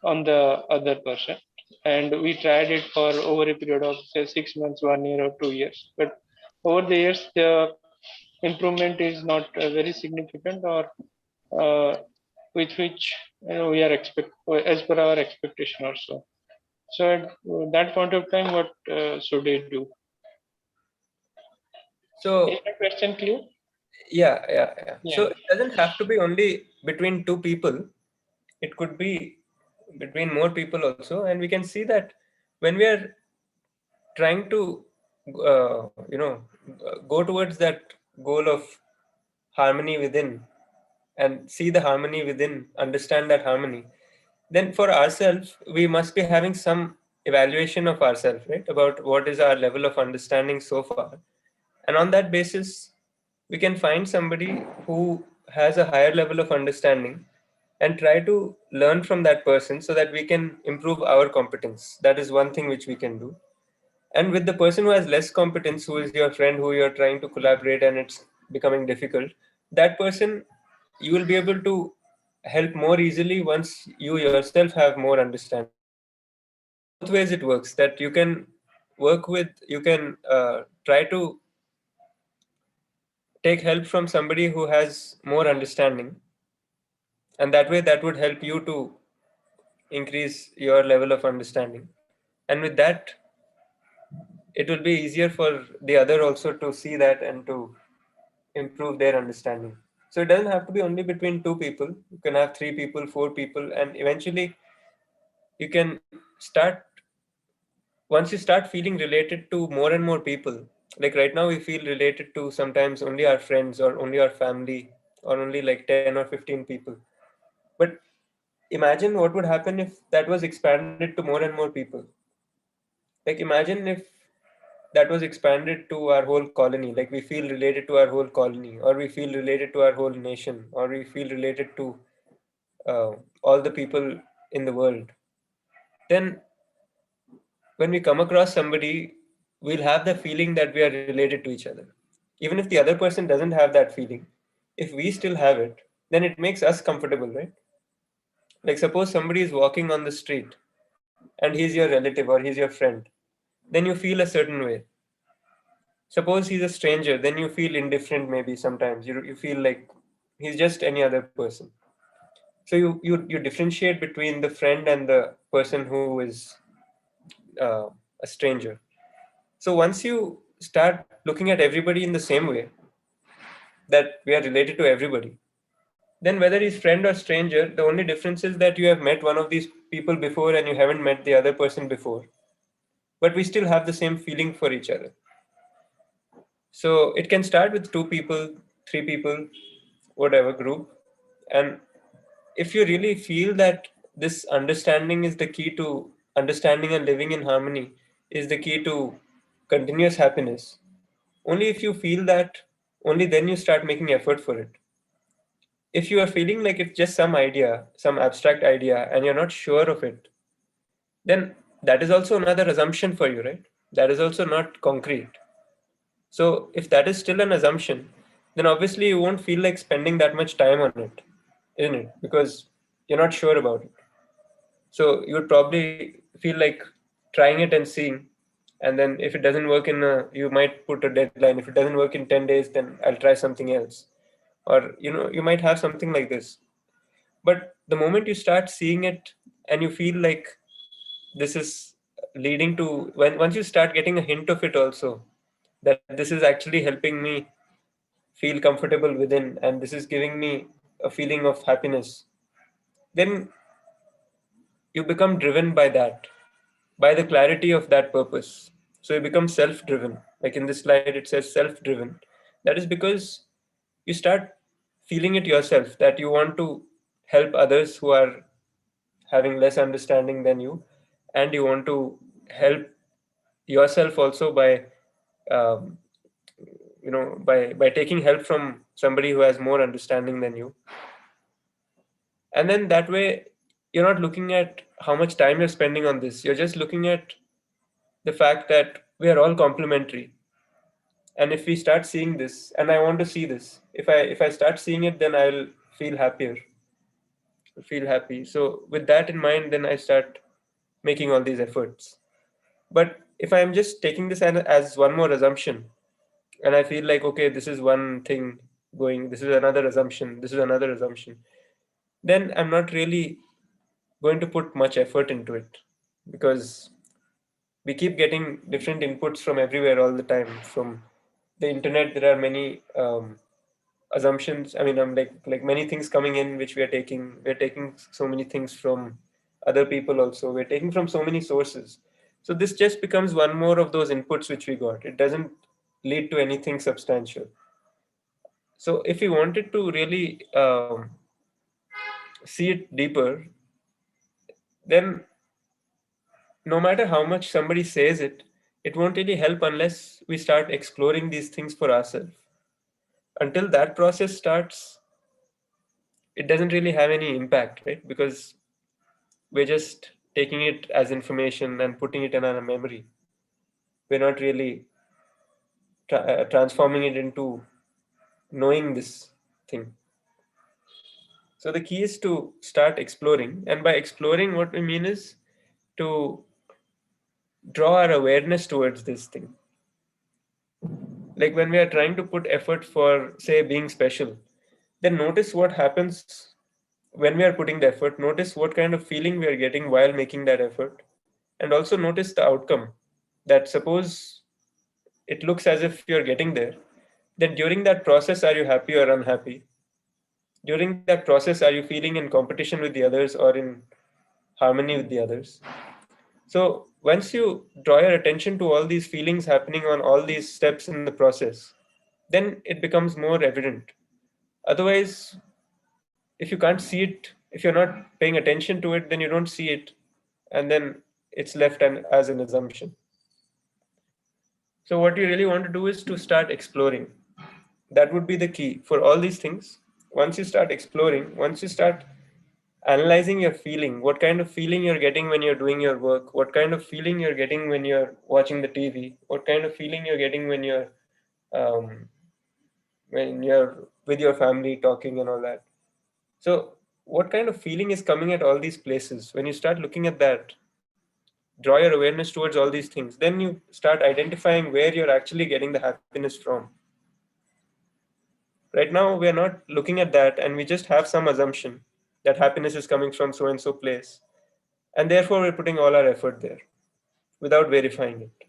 on the other person, and we tried it for over a period of say 6 months, 1 year, or 2 years, but over the years the improvement is not very significant, or uh, with which we are expect as per our expectation also. So at that point of time, what should we do? So Is the question clear? yeah. Yeah. So it doesn't have to be only between two people. It could be between more people also, and we can see that when we are trying to go towards that goal of harmony within, and see the harmony within, understand that harmony, then for ourselves we must be having some evaluation of ourselves, right, about what is our level of understanding so far. And on that basis we can find somebody who has a higher level of understanding and try to learn from that person so that we can improve our competence. That is one thing which we can do. And with the person who has less competence, who is your friend, who you're trying to collaborate and it's becoming difficult, that person, you will be able to help more easily once you yourself have more understanding. So both ways it works, that you can work with, you can try to take help from somebody who has more understanding, and that way that would help you to increase your level of understanding, and with that it will be easier for the other also to see that and to improve their understanding. So it doesn't have to be only between two people. You can have three people, four people, and eventually you can start, once you start feeling related to more and more people. Like right now we feel related to sometimes only our friends or only our family or only like 10 or 15 people. But imagine what would happen if that was expanded to more and more people. Like imagine if that was expanded to our whole colony, like we feel related to our whole colony, or we feel related to our whole nation, or we feel related to all the people in the world. Then when we come across somebody, we'll have the feeling that we are related to each other. Even if the other person doesn't have that feeling, if we still have it, then it makes us comfortable, right? Like suppose somebody is walking on the street and he's your relative or he's your friend, then you feel a certain way. Suppose he's a stranger, then you feel indifferent maybe sometimes. You feel like he's just any other person. So you differentiate between the friend and the person who is a stranger. So once you start looking at everybody in the same way, that we are related to everybody, then whether he's friend or stranger, the only difference is that you have met one of these people before and you haven't met the other person before. But we still have the same feeling for each other. So it can start with two people, three people, whatever group. And if you really feel that this understanding is the key to understanding and living in harmony, is the key to continuous happiness, only if you feel that, only then you start making effort for it. If you are feeling like it's just some idea, some abstract idea, and you're not sure of it, then that is also another assumption for you, right? That is also not concrete. So if that is still an assumption, then obviously you won't feel like spending that much time on it, isn't it? Because you're not sure about it. So you would probably feel like trying it and seeing, and then if it doesn't work you might put a deadline. If it doesn't work in 10 days, then I'll try something else. Or, you might have something like this. But the moment you start seeing it and you feel like this is leading to, once you start getting a hint of it also, that this is actually helping me feel comfortable within and this is giving me a feeling of happiness, then you become driven by that, by the clarity of that purpose. So you become self driven. Like in this slide, it says self driven. That is because you start feeling it yourself that you want to help others who are having less understanding than you, and you want to help yourself also by um, by taking help from somebody who has more understanding than you. And then that way you're not looking at how much time you're spending on this, you're just looking at the fact that we are all complementary. And if we start seeing this, and I want to see this, if I start seeing it, then I'll feel happier, feel happy. So with that in mind, then I start making all these efforts. But if I'm just taking this as one more assumption, and I feel like, okay, this is one thing going, this is another assumption, this is another assumption, then I'm not really going to put much effort into it, because we keep getting different inputs from everywhere all the time. From the internet, there are many assumptions. I mean, I'm like many things coming in which we are taking. We're taking so many things from other people also. We're taking from so many sources. So this just becomes one more of those inputs which we got. It doesn't lead to anything substantial. So if we wanted to really see it deeper, then no matter how much somebody says it, it won't really help unless we start exploring these things for ourselves. Until that process starts, it doesn't really have any impact, right? Because we're just taking it as information and putting it in our memory. We're not really transforming it into knowing this thing. So the key is to start exploring. And by exploring, what we mean is to draw our awareness towards this thing. Like when we are trying to put effort for, say, being special, then notice what happens when we are putting the effort. Notice what kind of feeling we are getting while making that effort. And also notice the outcome. That suppose it looks as if you're getting there, then during that process, are you happy or unhappy? During that process, are you feeling in competition with the others or in harmony with the others? So once you draw your attention to all these feelings happening on all these steps in the process, then it becomes more evident. Otherwise, if you can't see it, if you're not paying attention to it, then you don't see it, and then it's left as an assumption. So what you really want to do is to start exploring. That would be the key for all these things. Once you start exploring, once you start analyzing your feeling, what kind of feeling you're getting when you're doing your work, what kind of feeling you're getting when you're watching the TV, what kind of feeling you're getting um, when you're with your family talking and all that. So what kind of feeling is coming at all these places? When you start looking at that, draw your awareness towards all these things, then you start identifying where you're actually getting the happiness from. Right now, we are not looking at that, and we just have some assumption that happiness is coming from so and so place. And therefore, we're putting all our effort there without verifying it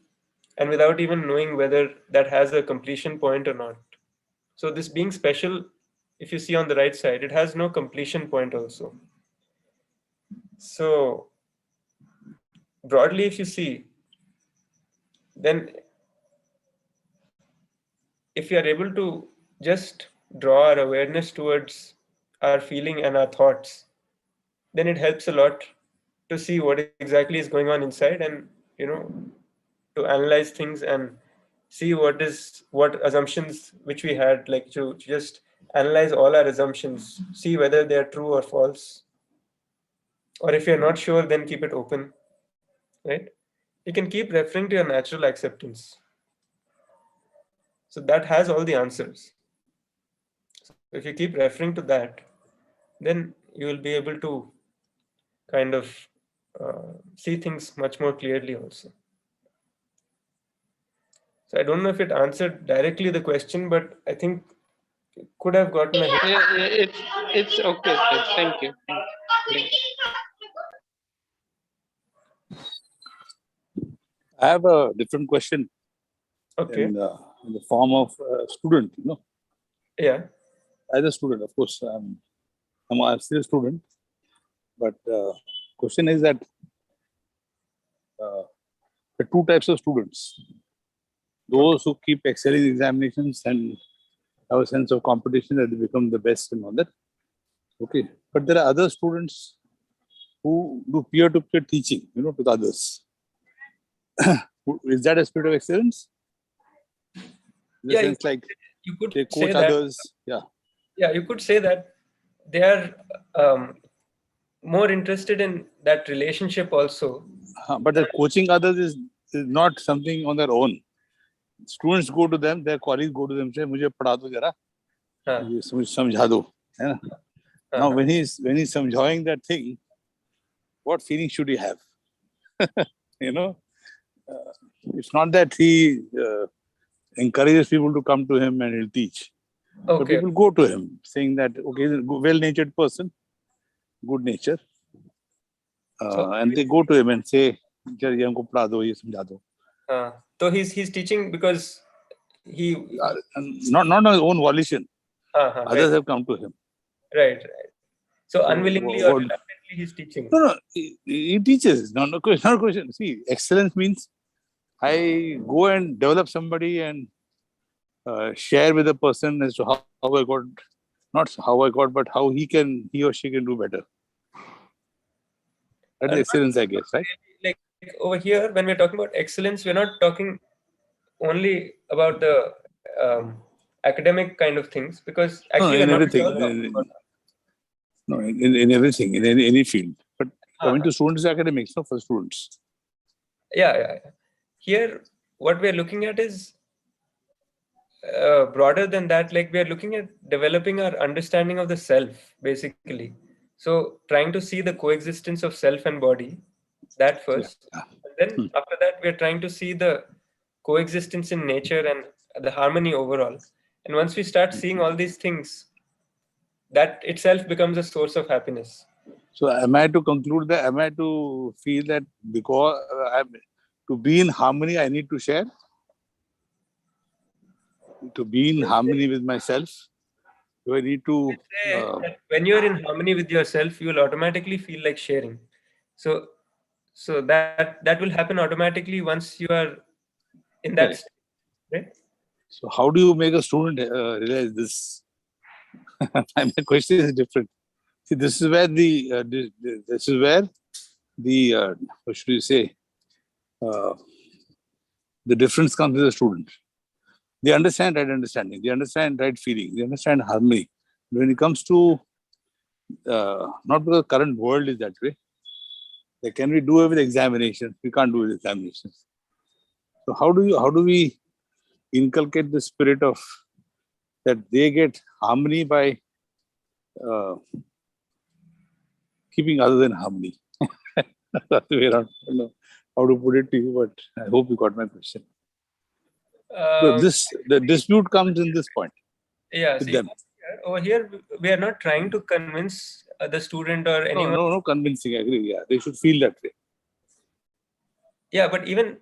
and without even knowing whether that has a completion point or not. So, this being special, if you see on the right side, it has no completion point also. So, broadly, if you see, then if you are able to just draw our awareness towards our feeling and our thoughts, then it helps a lot to see what exactly is going on inside, and to analyze things and see what assumptions which we had, like to just analyze all our assumptions, see whether they are true or false, or if you're not sure, then keep it open, right? You can keep referring to your natural acceptance, so that has all the answers. So if you keep referring to that, then you will be able to kind of see things much more clearly also. So I don't know if it answered directly the question, but I think it could have gotten a hint. Yeah, it's okay. Thank you. Thank you. I have a different question Okay. in the form of a student. Yeah. As a student, of course, I'm still a student. But question is that there are two types of students: those who keep excelling examinations and have a sense of competition that they become the best and all that. Okay, but there are other students who do peer-to-peer teaching, with others. Is that a spirit of excellence? In the Yeah, sense, like you could they say coach that. others. Yeah. Yeah, you could say that they are more interested in that relationship also. But the coaching others is not something on their own. Students go to them, their colleagues go to them, say, "मुझे पढ़ा दो जरा, ये समझा दो," है ना? Now, when he's समझाएंगे that thing, what feeling should he have? It's not that he encourages people to come to him and he'll teach. Okay. But people go to him saying that, okay, he's a well-natured person, good nature. And they go to him and say, "Jara ye humko padha do, ye samjha do." So he's teaching because he not on his own volition. Others right. have come to him. Right. So unwillingly or reluctantly he's teaching. No, he teaches. No question. See, excellence means I go and develop somebody and share with a person as to how I got, not how I got, but how he or she can do better. That's excellence, I guess, right? Like over here, when we're talking about excellence, we're not talking only about the academic kind of things, because actually in we're everything. In everything, in any field. But coming to students, academics, not for students. Yeah. Here, what we're looking at is broader than that, like we are looking at developing our understanding of the self, basically. So trying to see the coexistence of self and body, that first. And then after that, we are trying to see the coexistence in nature and the harmony overall. And once we start seeing all these things, that itself becomes a source of happiness. So am I to conclude that, am I to feel that because to be in harmony, I need to share? To be in harmony with myself, do I need to... Say that when you're in harmony with yourself, you will automatically feel like sharing. So that will happen automatically once you are in that Correct. state, right? So how do you make a student realize this? My question is different. See, this is where the what should you say? The difference comes with the student. They understand right understanding. They understand right feeling. They understand harmony. When it comes to not because the current world is that way. Like, can we do it with examinations? We can't do it with examinations. So how do we inculcate the spirit of that they get harmony by keeping other than harmony? That's the way around. I don't know how to put it to you, but I hope you got my question. So the dispute comes in this point. Yeah, with see, them. over here, we are not trying to convince the student or anyone. No convincing. I agree. Yeah, they should feel that way. Yeah, but even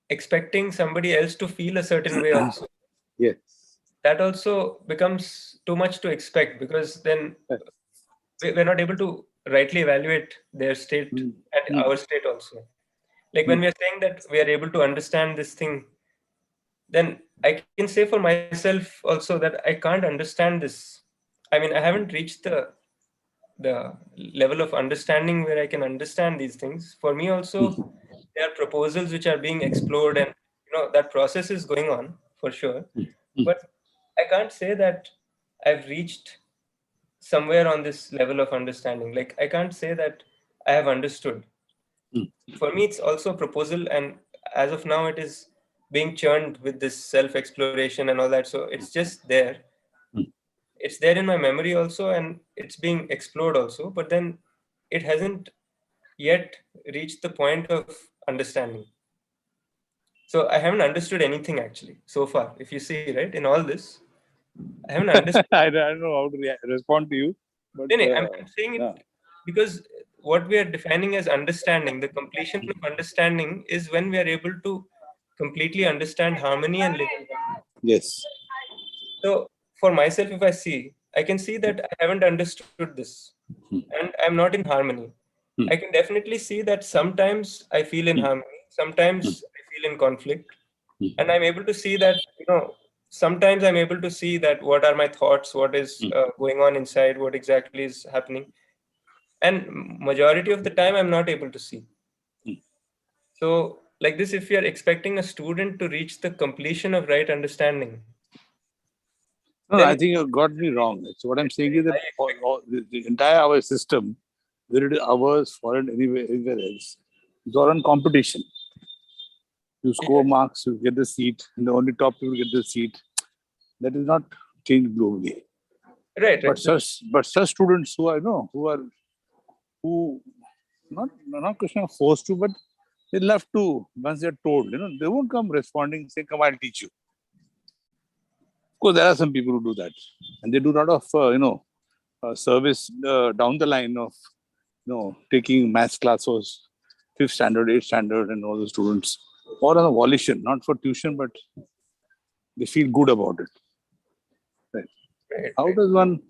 expecting somebody else to feel a certain way also, Yes. that also becomes too much to expect, because then we're not able to rightly evaluate their state and our state also. Like when we are saying that we are able to understand this thing, then I can say for myself also that I can't understand this. I mean, I haven't reached the level of understanding where I can understand these things. For me also, there are proposals which are being explored, and that process is going on for sure. But I can't say that I've reached somewhere on this level of understanding. Like I can't say that I have understood. For me, it's also a proposal, and as of now, it is being churned with this self-exploration and all that. So it's just there. It's there in my memory also, and it's being explored also. But then it hasn't yet reached the point of understanding. So I haven't understood anything actually so far. If you see, right, in all this, I haven't understood. I don't know how to respond to you. But I'm saying it because what we are defining as understanding, the completion of understanding, is when we are able to completely understand harmony and live in harmony. yes. So for myself, if I see, I can see that I haven't understood this and I'm not in harmony. I can definitely see that sometimes I feel in harmony, sometimes I feel in conflict. And I'm able to see that, sometimes I'm able to see that what are my thoughts, what is going on inside, what exactly is happening. And majority of the time, I'm not able to see. So like this, if you're expecting a student to reach the completion of right understanding, No, then I think you got me wrong. So what I'm saying is that the entire our system, whether it is ours, foreign, anywhere else, it's all on competition. You score marks, you get the seat, and the only top people get the seat. That is not changed globally. right. But such students who not question of forced to, but they love to once they're told, they won't come responding, say, "Come, I'll teach you." Of course, there are some people who do that, and they do a lot of service down the line of taking maths classes, 5th standard, 8th standard, and all the students, or on a volition, not for tuition, but they feel good about it. Right? How does one,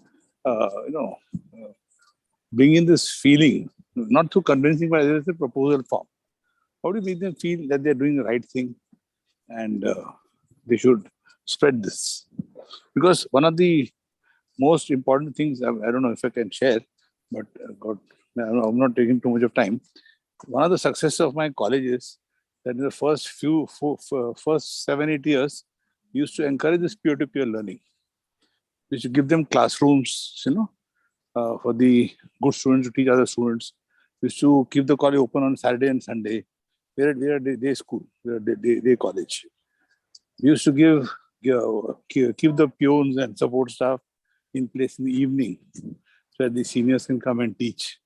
bring in this feeling, not through convincing, but as a proposal form? How do you make them feel that they're doing the right thing and they should spread this? Because one of the most important things, I don't know if I can share, but I'm not taking too much of time. One of the successes of my college is that in the first 7-8 years, we used to encourage this peer-to-peer learning. We should give them classrooms, for the good students to teach other students. We used to keep the college open on Saturday and Sunday. We are day school, we are day college. We used to give keep the peons and support staff in place in the evening, so that the seniors can come and teach.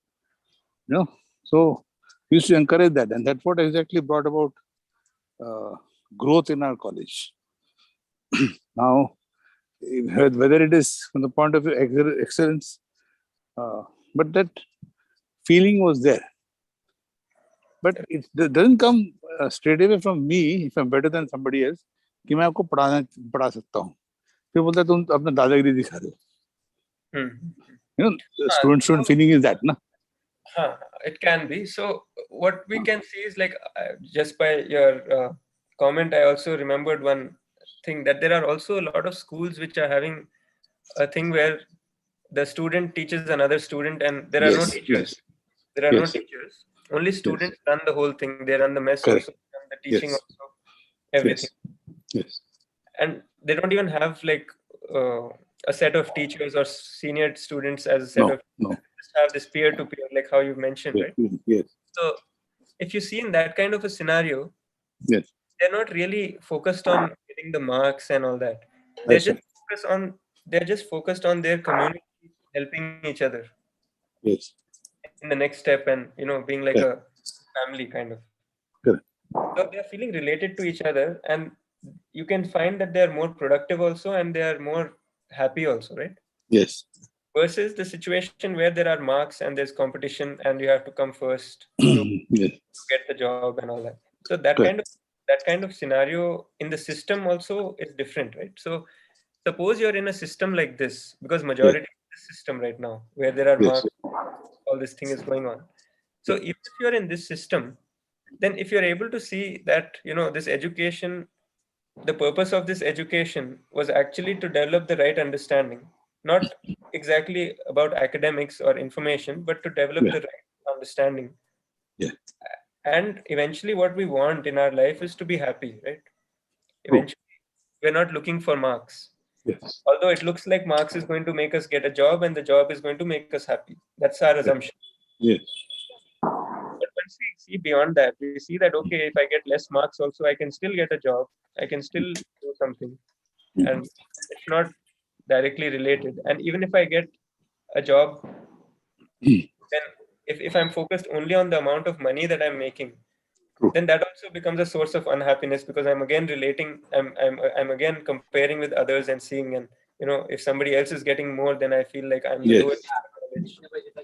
So we used to encourage that, and that's what exactly brought about growth in our college. Now, whether it is from the point of view excellence, but that feeling was there. But it doesn't come straight away from me if I'm better than somebody else कि मैं आपको पढ़ा सकता हूँ. फिर बोलता है तुम अपना दादागिरी दिखा दो. The student feeling is that, na? It can be. So what we can see is like just by your comment, I also remembered one thing, that there are also a lot of schools which are having a thing where the student teaches another student and there are no teachers. There are no teachers. Only students run the whole thing. They run the mess also, run the teaching also, everything. Yes. And they don't even have like a set of teachers or senior students as a set of. They just have this peer-to-peer, like how you mentioned, right? Yes. So if you see in that kind of a scenario, they're not really focused on getting the marks and all that. They're just focused on their community, helping each other. Yes. In the next step, and being like a family kind of. So they're feeling related to each other, and you can find that they're more productive also, and they are more happy also, right? Yes. Versus the situation where there are marks and there's competition and you have to come first to get the job and all that. So that kind of scenario in the system also is different, right? So suppose you're in a system like this, because majority of the system right now where there are marks, all this thing is going on. So even if you're in this system, then if you're able to see that this education, the purpose of this education was actually to develop the right understanding, not exactly about academics or information, but to develop the right understanding. And eventually what we want in our life is to be happy, right? Eventually we're not looking for marks. Although it looks like marks is going to make us get a job and the job is going to make us happy. That's our assumption. But once we see beyond that, we see that, okay, if I get less marks also, I can still get a job. I can still do something. And it's not directly related. And even if I get a job, then if I'm focused only on the amount of money that I'm making, then that also becomes a source of unhappiness, because I'm again relating, I'm again comparing with others and seeing, and if somebody else is getting more, then I feel like I'm the lowest in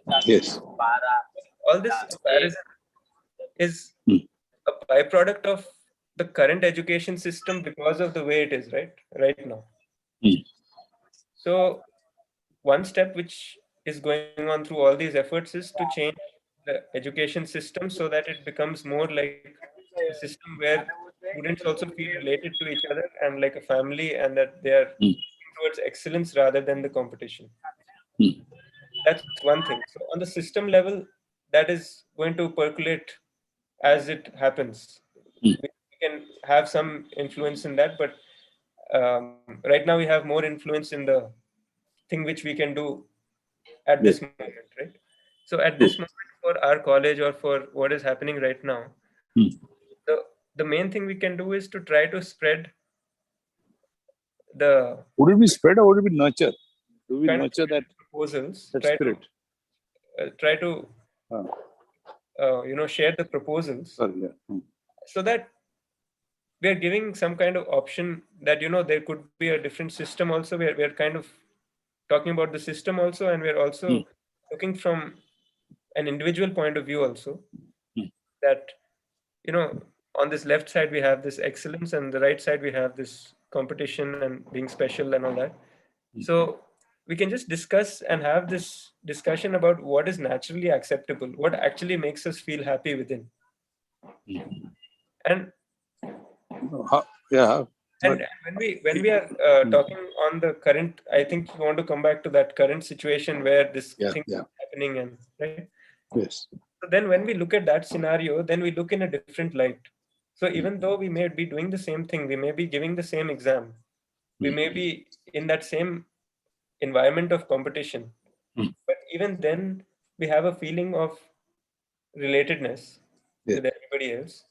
college. All this comparison is a byproduct of the current education system because of the way it is right now. So one step which is going on through all these efforts is to change the education system so that it becomes more like a system where students also feel related to each other and like a family, and that they are towards excellence rather than the competition. That's one thing. So on the system level, that is going to percolate as it happens. We can have some influence in that, but right now we have more influence in the thing which we can do at this moment, right? So at this moment, for our college or for what is happening right now, the main thing we can do is to try to spread the. Would it be spread or would it be nurture? Do we nurture that proposals? That spirit. Try to share the proposals. So that we are giving some kind of option that there could be a different system also. We are kind of talking about the system also, and we are also looking from an individual point of view also, that on this left side we have this excellence, and the right side we have this competition and being special and all that. So we can just discuss and have this discussion about what is naturally acceptable, what actually makes us feel happy within. And and when we are talking on the current, I think you want to come back to that current situation where this thing is happening, and right. So then when we look at that scenario, then we look in a different light. So even though we may be doing the same thing, we may be giving the same exam, we may be in that same environment of competition, but even then we have a feeling of relatedness with everybody else.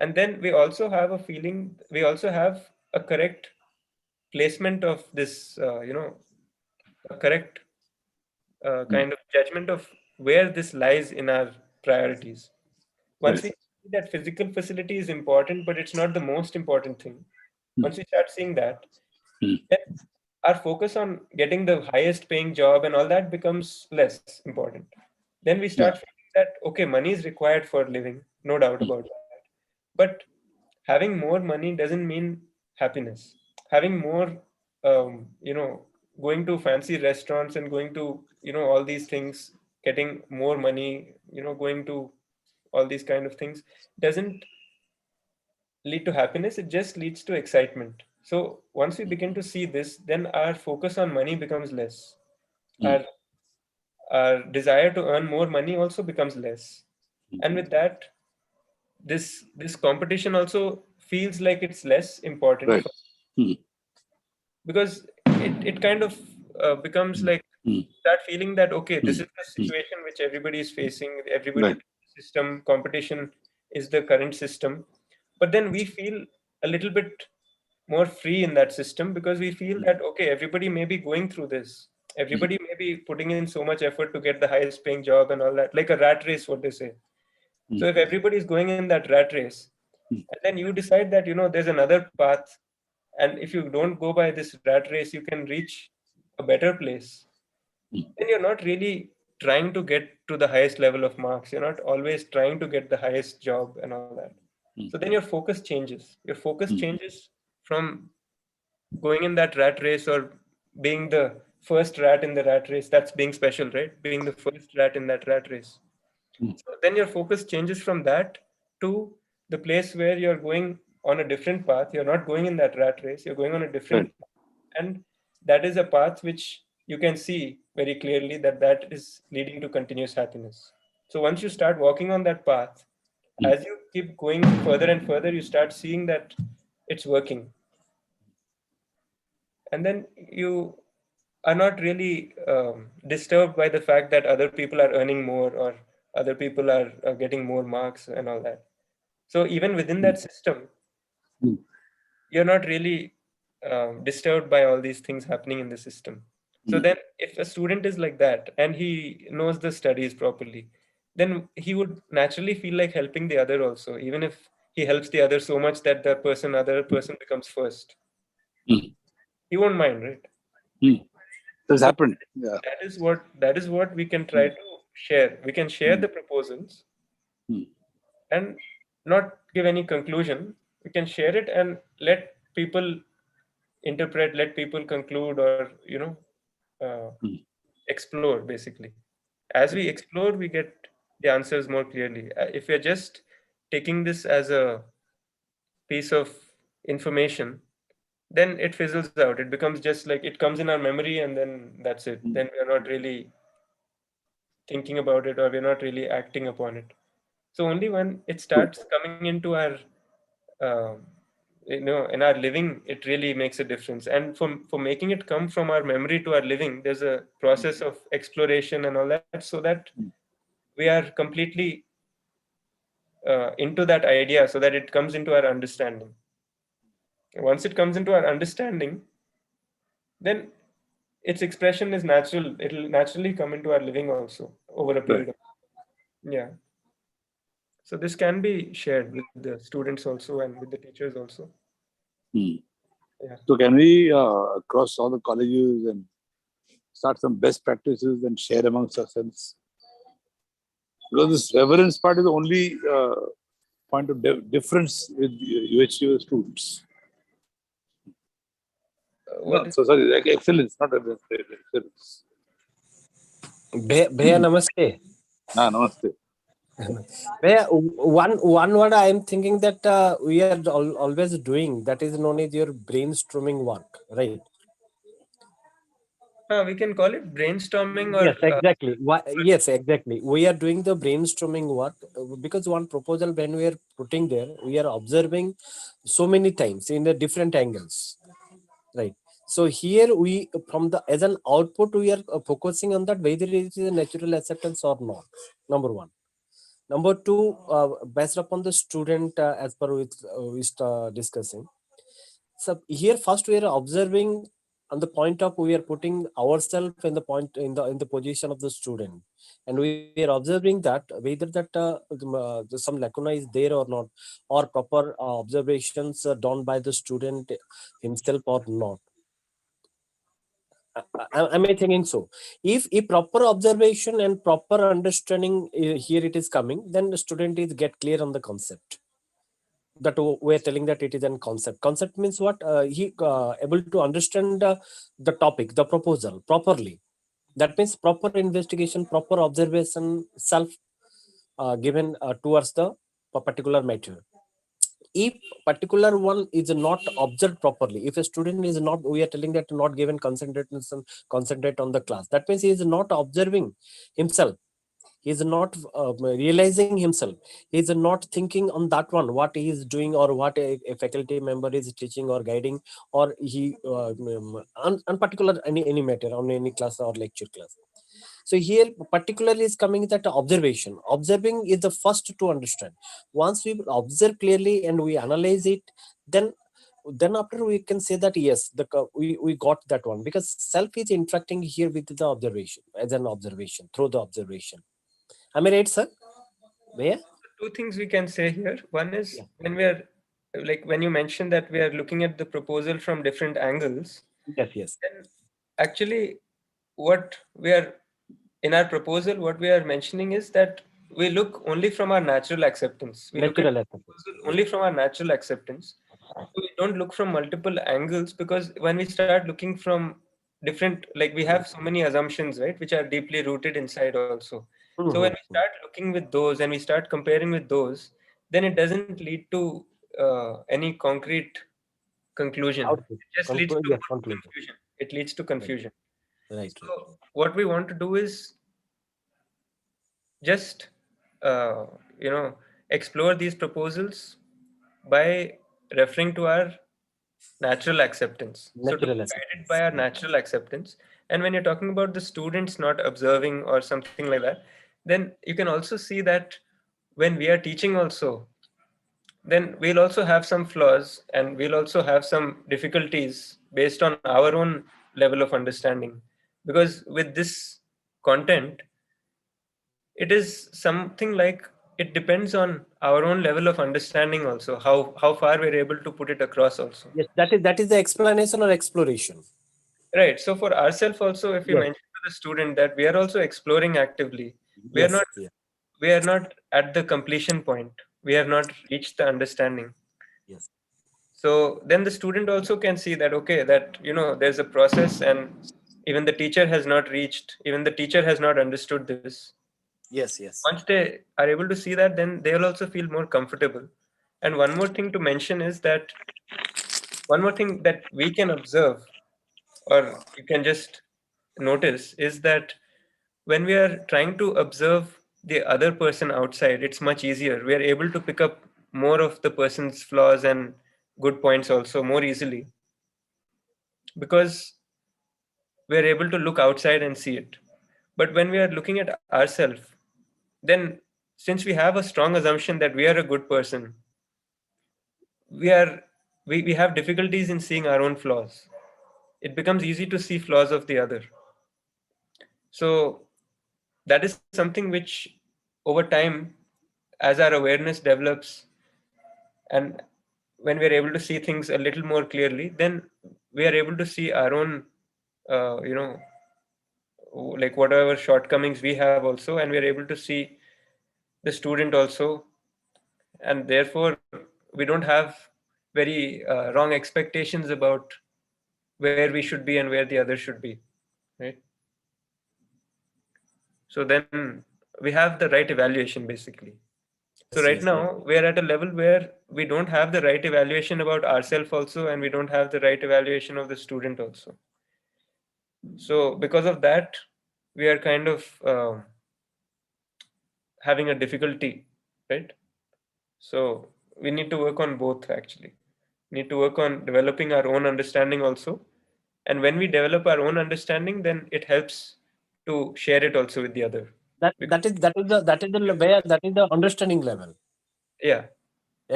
And then we also have a feeling, we also have a correct placement of this, a correct kind of judgment of where this lies in our priorities. Once we see that physical facility is important, but it's not the most important thing. Once we start seeing that, then our focus on getting the highest paying job and all that becomes less important. Then we start feeling that, okay, money is required for living, no doubt about that. But having more money doesn't mean happiness. Having more, going to fancy restaurants and going to, all these things, getting more money, going to all these kind of things doesn't lead to happiness. It just leads to excitement. So once we begin to see this, then our focus on money becomes less. Our, our desire to earn more money also becomes less. And with that, this competition also feels like it's less important because it kind of becomes like that feeling that, okay, this is the situation which everybody is facing, everybody system competition is the current system, but then we feel a little bit more free in that system because we feel that, okay, everybody may be going through this, everybody may be putting in so much effort to get the highest paying job and all that, like a rat race, what they say. So if everybody is going in that rat race, and then you decide that, there's another path, and if you don't go by this rat race, you can reach a better place, then you're not really trying to get to the highest level of marks. You're not always trying to get the highest job and all that. So then your focus changes. Your focus changes from going in that rat race or being the first rat in the rat race. That's being special, right? Being the first rat in that rat race. So then your focus changes from that to the place where you're going on a different path. You're not going in that rat race, you're going on a different path. And that is a path which you can see very clearly that is leading to continuous happiness. So once you start walking on that path, as you keep going further and further, you start seeing that it's working. And then you are not really disturbed by the fact that other people are earning more or other people are getting more marks and all that. So even within that system, you're not really disturbed by all these things happening in the system. So then if a student is like that and he knows the studies properly, then he would naturally feel like helping the other also, even if he helps the other so much that the other person becomes first. He won't mind, right? This So happened. that is what we can try to share. We can share the proposals and not give any conclusion. We can share it and let people interpret, let people conclude, or explore basically. As we explore, we get the answers more clearly. If we're just taking this as a piece of information, then it fizzles out. It becomes just like it comes in our memory and then that's it. Then we're not really thinking about it or we're not really acting upon it. So only when it starts coming into our um in our living, it really makes a difference. And for making it come from our memory to our living, there's a process of exploration and all that, so that we are completely into that idea, so that it comes into our understanding. Once it comes into our understanding, then its expression is natural. It'll naturally come into our living also over a period of time. Yeah. So this can be shared with the students also and with the teachers also. Yeah. So can we across all the colleges and start some best practices and share amongst ourselves? Because this reverence part is the only point of difference with UHV students. So sorry, like excellence, not excellence. Bhaiya, namaste. Namaste. Bhaiya, one word I am thinking that we are always doing, that is known as your brainstorming work, right? We can call it brainstorming or... Yes, exactly. Yes, exactly. We are doing the brainstorming work because one proposal when we are putting there, we are observing so many times in the different angles, right? So here we, from the as an output, we are focusing on that whether it is a natural acceptance or not. Number one. Number two, based upon the student as per we discussing. So here first we are observing on the point of we are putting ourselves in the point in the position of the student, and we are observing that whether that some lacuna is there or not, or proper observations done by the student himself or not. Am I thinking so? If proper observation and proper understanding here it is coming, then the student is get clear on the concept. That we're telling that it is a concept means what he able to understand the topic, the proposal properly. That means proper investigation, proper observation, self given towards the particular matter. If particular one is not observed properly, if a student is not, we are telling that not given concentration, concentrate on the class, that means he is not observing himself, he is not realizing himself, he is not thinking on that one what he is doing, or what a faculty member is teaching or guiding, or he on particular any matter on any class or lecture class. So here particularly is coming that observation. Observing is the first to understand. Once we observe clearly and we analyze it, then after we can say that yes, we got that one, because self is interacting here with the observation as an observation through the observation. Am I right, sir? Where? Two things we can say here. One is Yeah. when we are like when you mentioned that we are looking at the proposal from different angles, Yes. then actually what we are in our proposal, what we are mentioning is that we look only from our natural acceptance. We look at Natural the acceptance. proposal only from our natural acceptance. So we don't look from multiple angles, because when we start looking from different, like we have so many assumptions, right, which are deeply rooted inside also. So when we start looking with those and we start comparing with those, then it doesn't lead to any concrete conclusion. Output. It just leads to Yes, more conclusion. confusion. It leads to Right. confusion. Right. So what we want to do is just uh, you know explore these proposals by referring to our natural acceptance. So to be Natural guided by acceptance. our Right. natural acceptance. And when you're talking about the students not observing or something like that, then you can also see that when we are teaching also, then we'll also have some flaws and we'll also have some difficulties based on our own level of understanding. Because with this content, it is something like it depends on our own level of understanding also, how far we're able to put it across also. Yes, that is the explanation or exploration. Right. So for ourselves also, if we Yes. mention to the student that we are also exploring actively, we are Yes. not Yeah. we are not at the completion point. We have not reached the understanding. Yes. So then the student also can see that, okay, that there's a process, and even the teacher has not understood this. Yes. Once they are able to see that, then they'll also feel more comfortable. And one more thing to mention is that one more thing that we can observe, or you can just notice, is that when we are trying to observe the other person outside, it's much easier. We are able to pick up more of the person's flaws and good points also more easily, because we are able to look outside and see it. But when we are looking at ourselves, then since we have a strong assumption that we are a good person, we have difficulties in seeing our own flaws. It becomes easy to see flaws of the other. So that is something which over time, as our awareness develops, and when we are able to see things a little more clearly, then we are able to see our own uh, you know like whatever shortcomings we have also, and we are able to see the student also, and therefore we don't have very wrong expectations about where we should be and where the other should be, right? So then we have the right evaluation basically. So right Yes. now we're at a level where we don't have the right evaluation about ourselves also, and we don't have the right evaluation of the student also. So because of that, we are kind of having a difficulty, right? So we need to work on both actually. Need to work on developing our own understanding also. And when we develop our own understanding, then it helps to share it also with the other. That Because is the understanding level. yeah,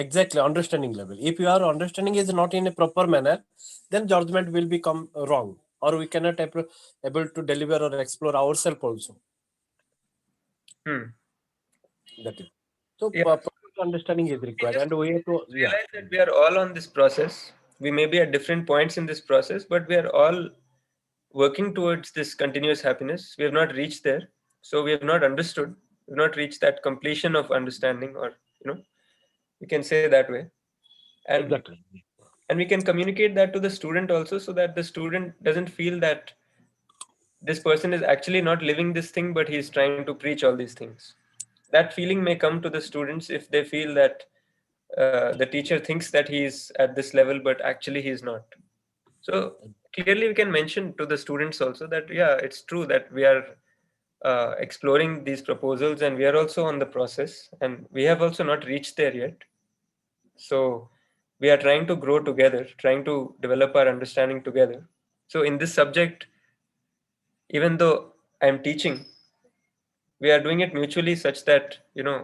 Exactly, understanding level. If your understanding is not in a proper manner, then judgment will become wrong, or we cannot able to deliver or explore ourselves also. That is. So Yeah. proper understanding is required, and we have to Realize that we are all on this process. We may be at different points in this process, but we are all working towards this continuous happiness. We have not reached there, so we have not understood. We've not reached that completion of understanding, or we can say that way, and exactly. and we can communicate that to the student also, so that the student doesn't feel that this person is actually not living this thing, but he's trying to preach all these things. That feeling may come to the students if they feel that the teacher thinks that he's at this level, but actually he's not. So clearly we can mention to the students also that, yeah, it's true that we are exploring these proposals, and we are also on the process, and we have also not reached there yet. So we are trying to grow together, trying to develop our understanding together. So in this subject, even though I'm teaching, we are doing it mutually, such that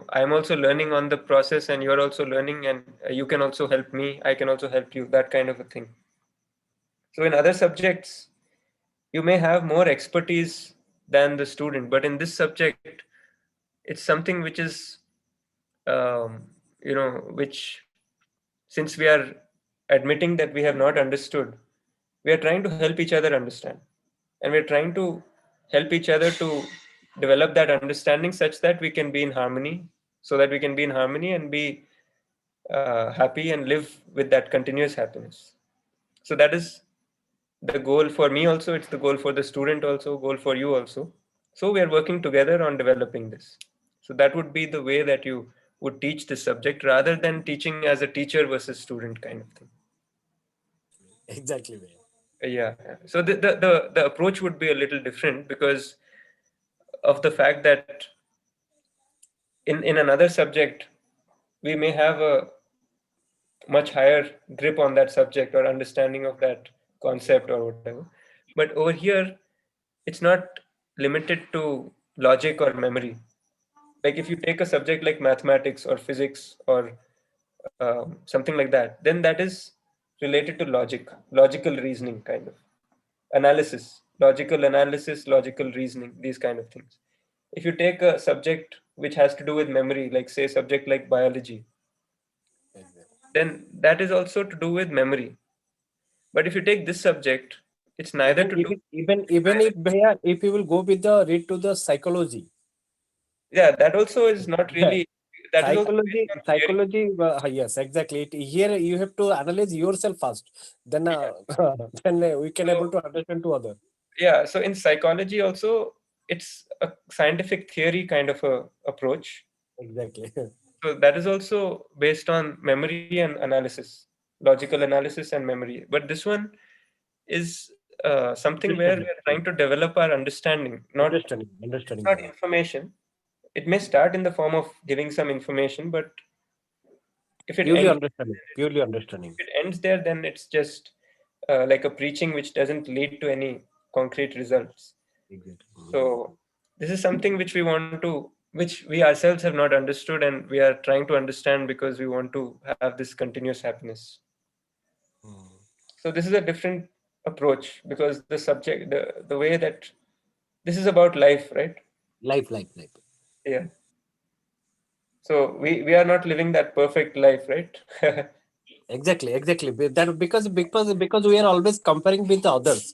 I'm also learning on the process, and you're also learning, and you can also help me, I can also help you, that kind of a thing. So in other subjects, you may have more expertise than the student, but in this subject, it's something which is which, since we are admitting that we have not understood, we are trying to help each other understand, and we're trying to help each other to develop that understanding, such that we can be in harmony, so that we can be in harmony and be happy and live with that continuous happiness. So that is the goal for me also, it's the goal for the student also, goal for you also. So we are working together on developing this. So that would be the way that you would teach this subject, rather than teaching as a teacher versus student kind of thing. Exactly. Yeah. So the approach would be a little different, because of the fact that in another subject we may have a much higher grip on that subject, or understanding of that concept or whatever. But over here, it's not limited to logic or memory. Like if you take a subject like mathematics or physics, or something like that, then that is related to logical reasoning, kind of logical analysis, logical reasoning, these kind of things. If you take a subject which has to do with memory, like say subject like biology, then that is also to do with memory. But if you take this subject, it's neither to do. Even if you will go with the read to the psychology. Yeah, that also is not really. That is also Psychology, based on theory. yes, exactly. Here you have to analyze yourself first, then then we can able to understand to other. Yeah, so in psychology also, it's a scientific theory kind of a approach. Exactly. So that is also based on memory and analysis, logical analysis and memory. But this one is something where we are trying to develop our understanding, Understanding. not information. It may start in the form of giving some information, but if it Purely ends understanding. Purely understanding. if it ends there, then it's just like a preaching which doesn't lead to any concrete results. Exactly. So this is something which which we ourselves have not understood, and we are trying to understand, because we want to have this continuous happiness. So this is a different approach, because the subject, the way that this is about life, right? Life. Yeah. So we are not living that perfect life, right? Exactly. That because we are always comparing with the others.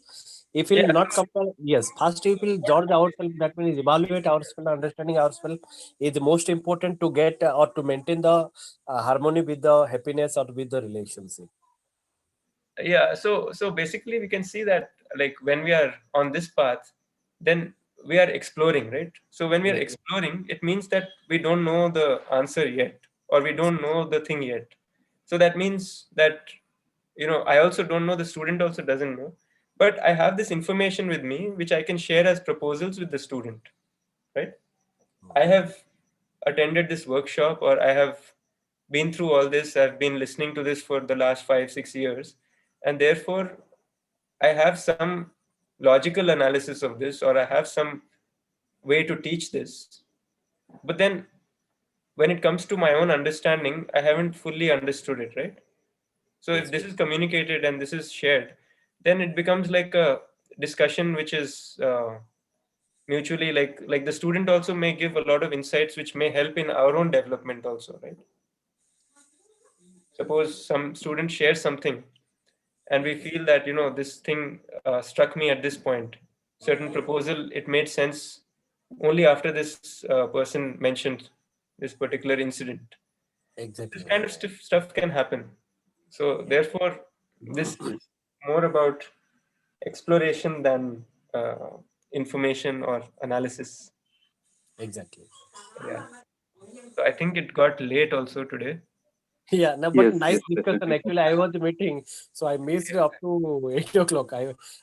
If we'll Yeah. not compare, yes, first we will judge ourselves. That means evaluate ourselves, understanding ourselves is the most important to get or to maintain the harmony with the happiness or with the relationship. Yeah, so basically we can see that, like, when we are on this path, then we are exploring, right? So when we are exploring, it means that we don't know the answer yet, or we don't know the thing yet. So that means that, I also don't know, the student also doesn't know, but I have this information with me which I can share as proposals with the student, right? I have attended this workshop, or I have been through all this. I've been listening to this for the last 5 6 years, and therefore I have some logical analysis of this, or I have some way to teach this. But then when it comes to my own understanding, I haven't fully understood it, right? So if this is communicated and this is shared, then it becomes like a discussion which is mutually, like the student also may give a lot of insights which may help in our own development also, right? Suppose some student shares something and we feel that, this thing struck me at this point, certain proposal, it made sense only after this person mentioned this particular incident. Exactly. This kind of stuff can happen. So therefore, this is more about exploration than information or analysis. Exactly. Yeah. So I think it got late also today. Yeah, no, but Yes, nice yes, discussion. definitely. Actually, I was meeting, so I missed up to 8 o'clock.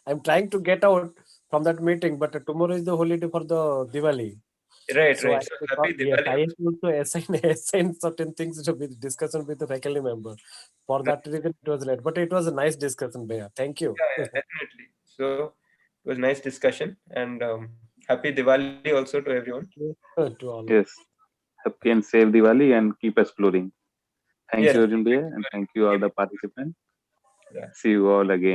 I'm trying to get out from that meeting, but tomorrow is the holiday for the Diwali. Right, So I right. So happy yes, Diwali I have also. to assign certain things to be discussion with the faculty member. For that reason, it was late. But it was a nice discussion, Bhaiya. Thank you. Yeah, definitely. So it was nice discussion, and happy Diwali also to everyone. To all. Yes. Happy and safe Diwali and keep exploring. Thank Yes. you, Arjun Bhaiya, and thank you all the participants. Yeah. See you all again.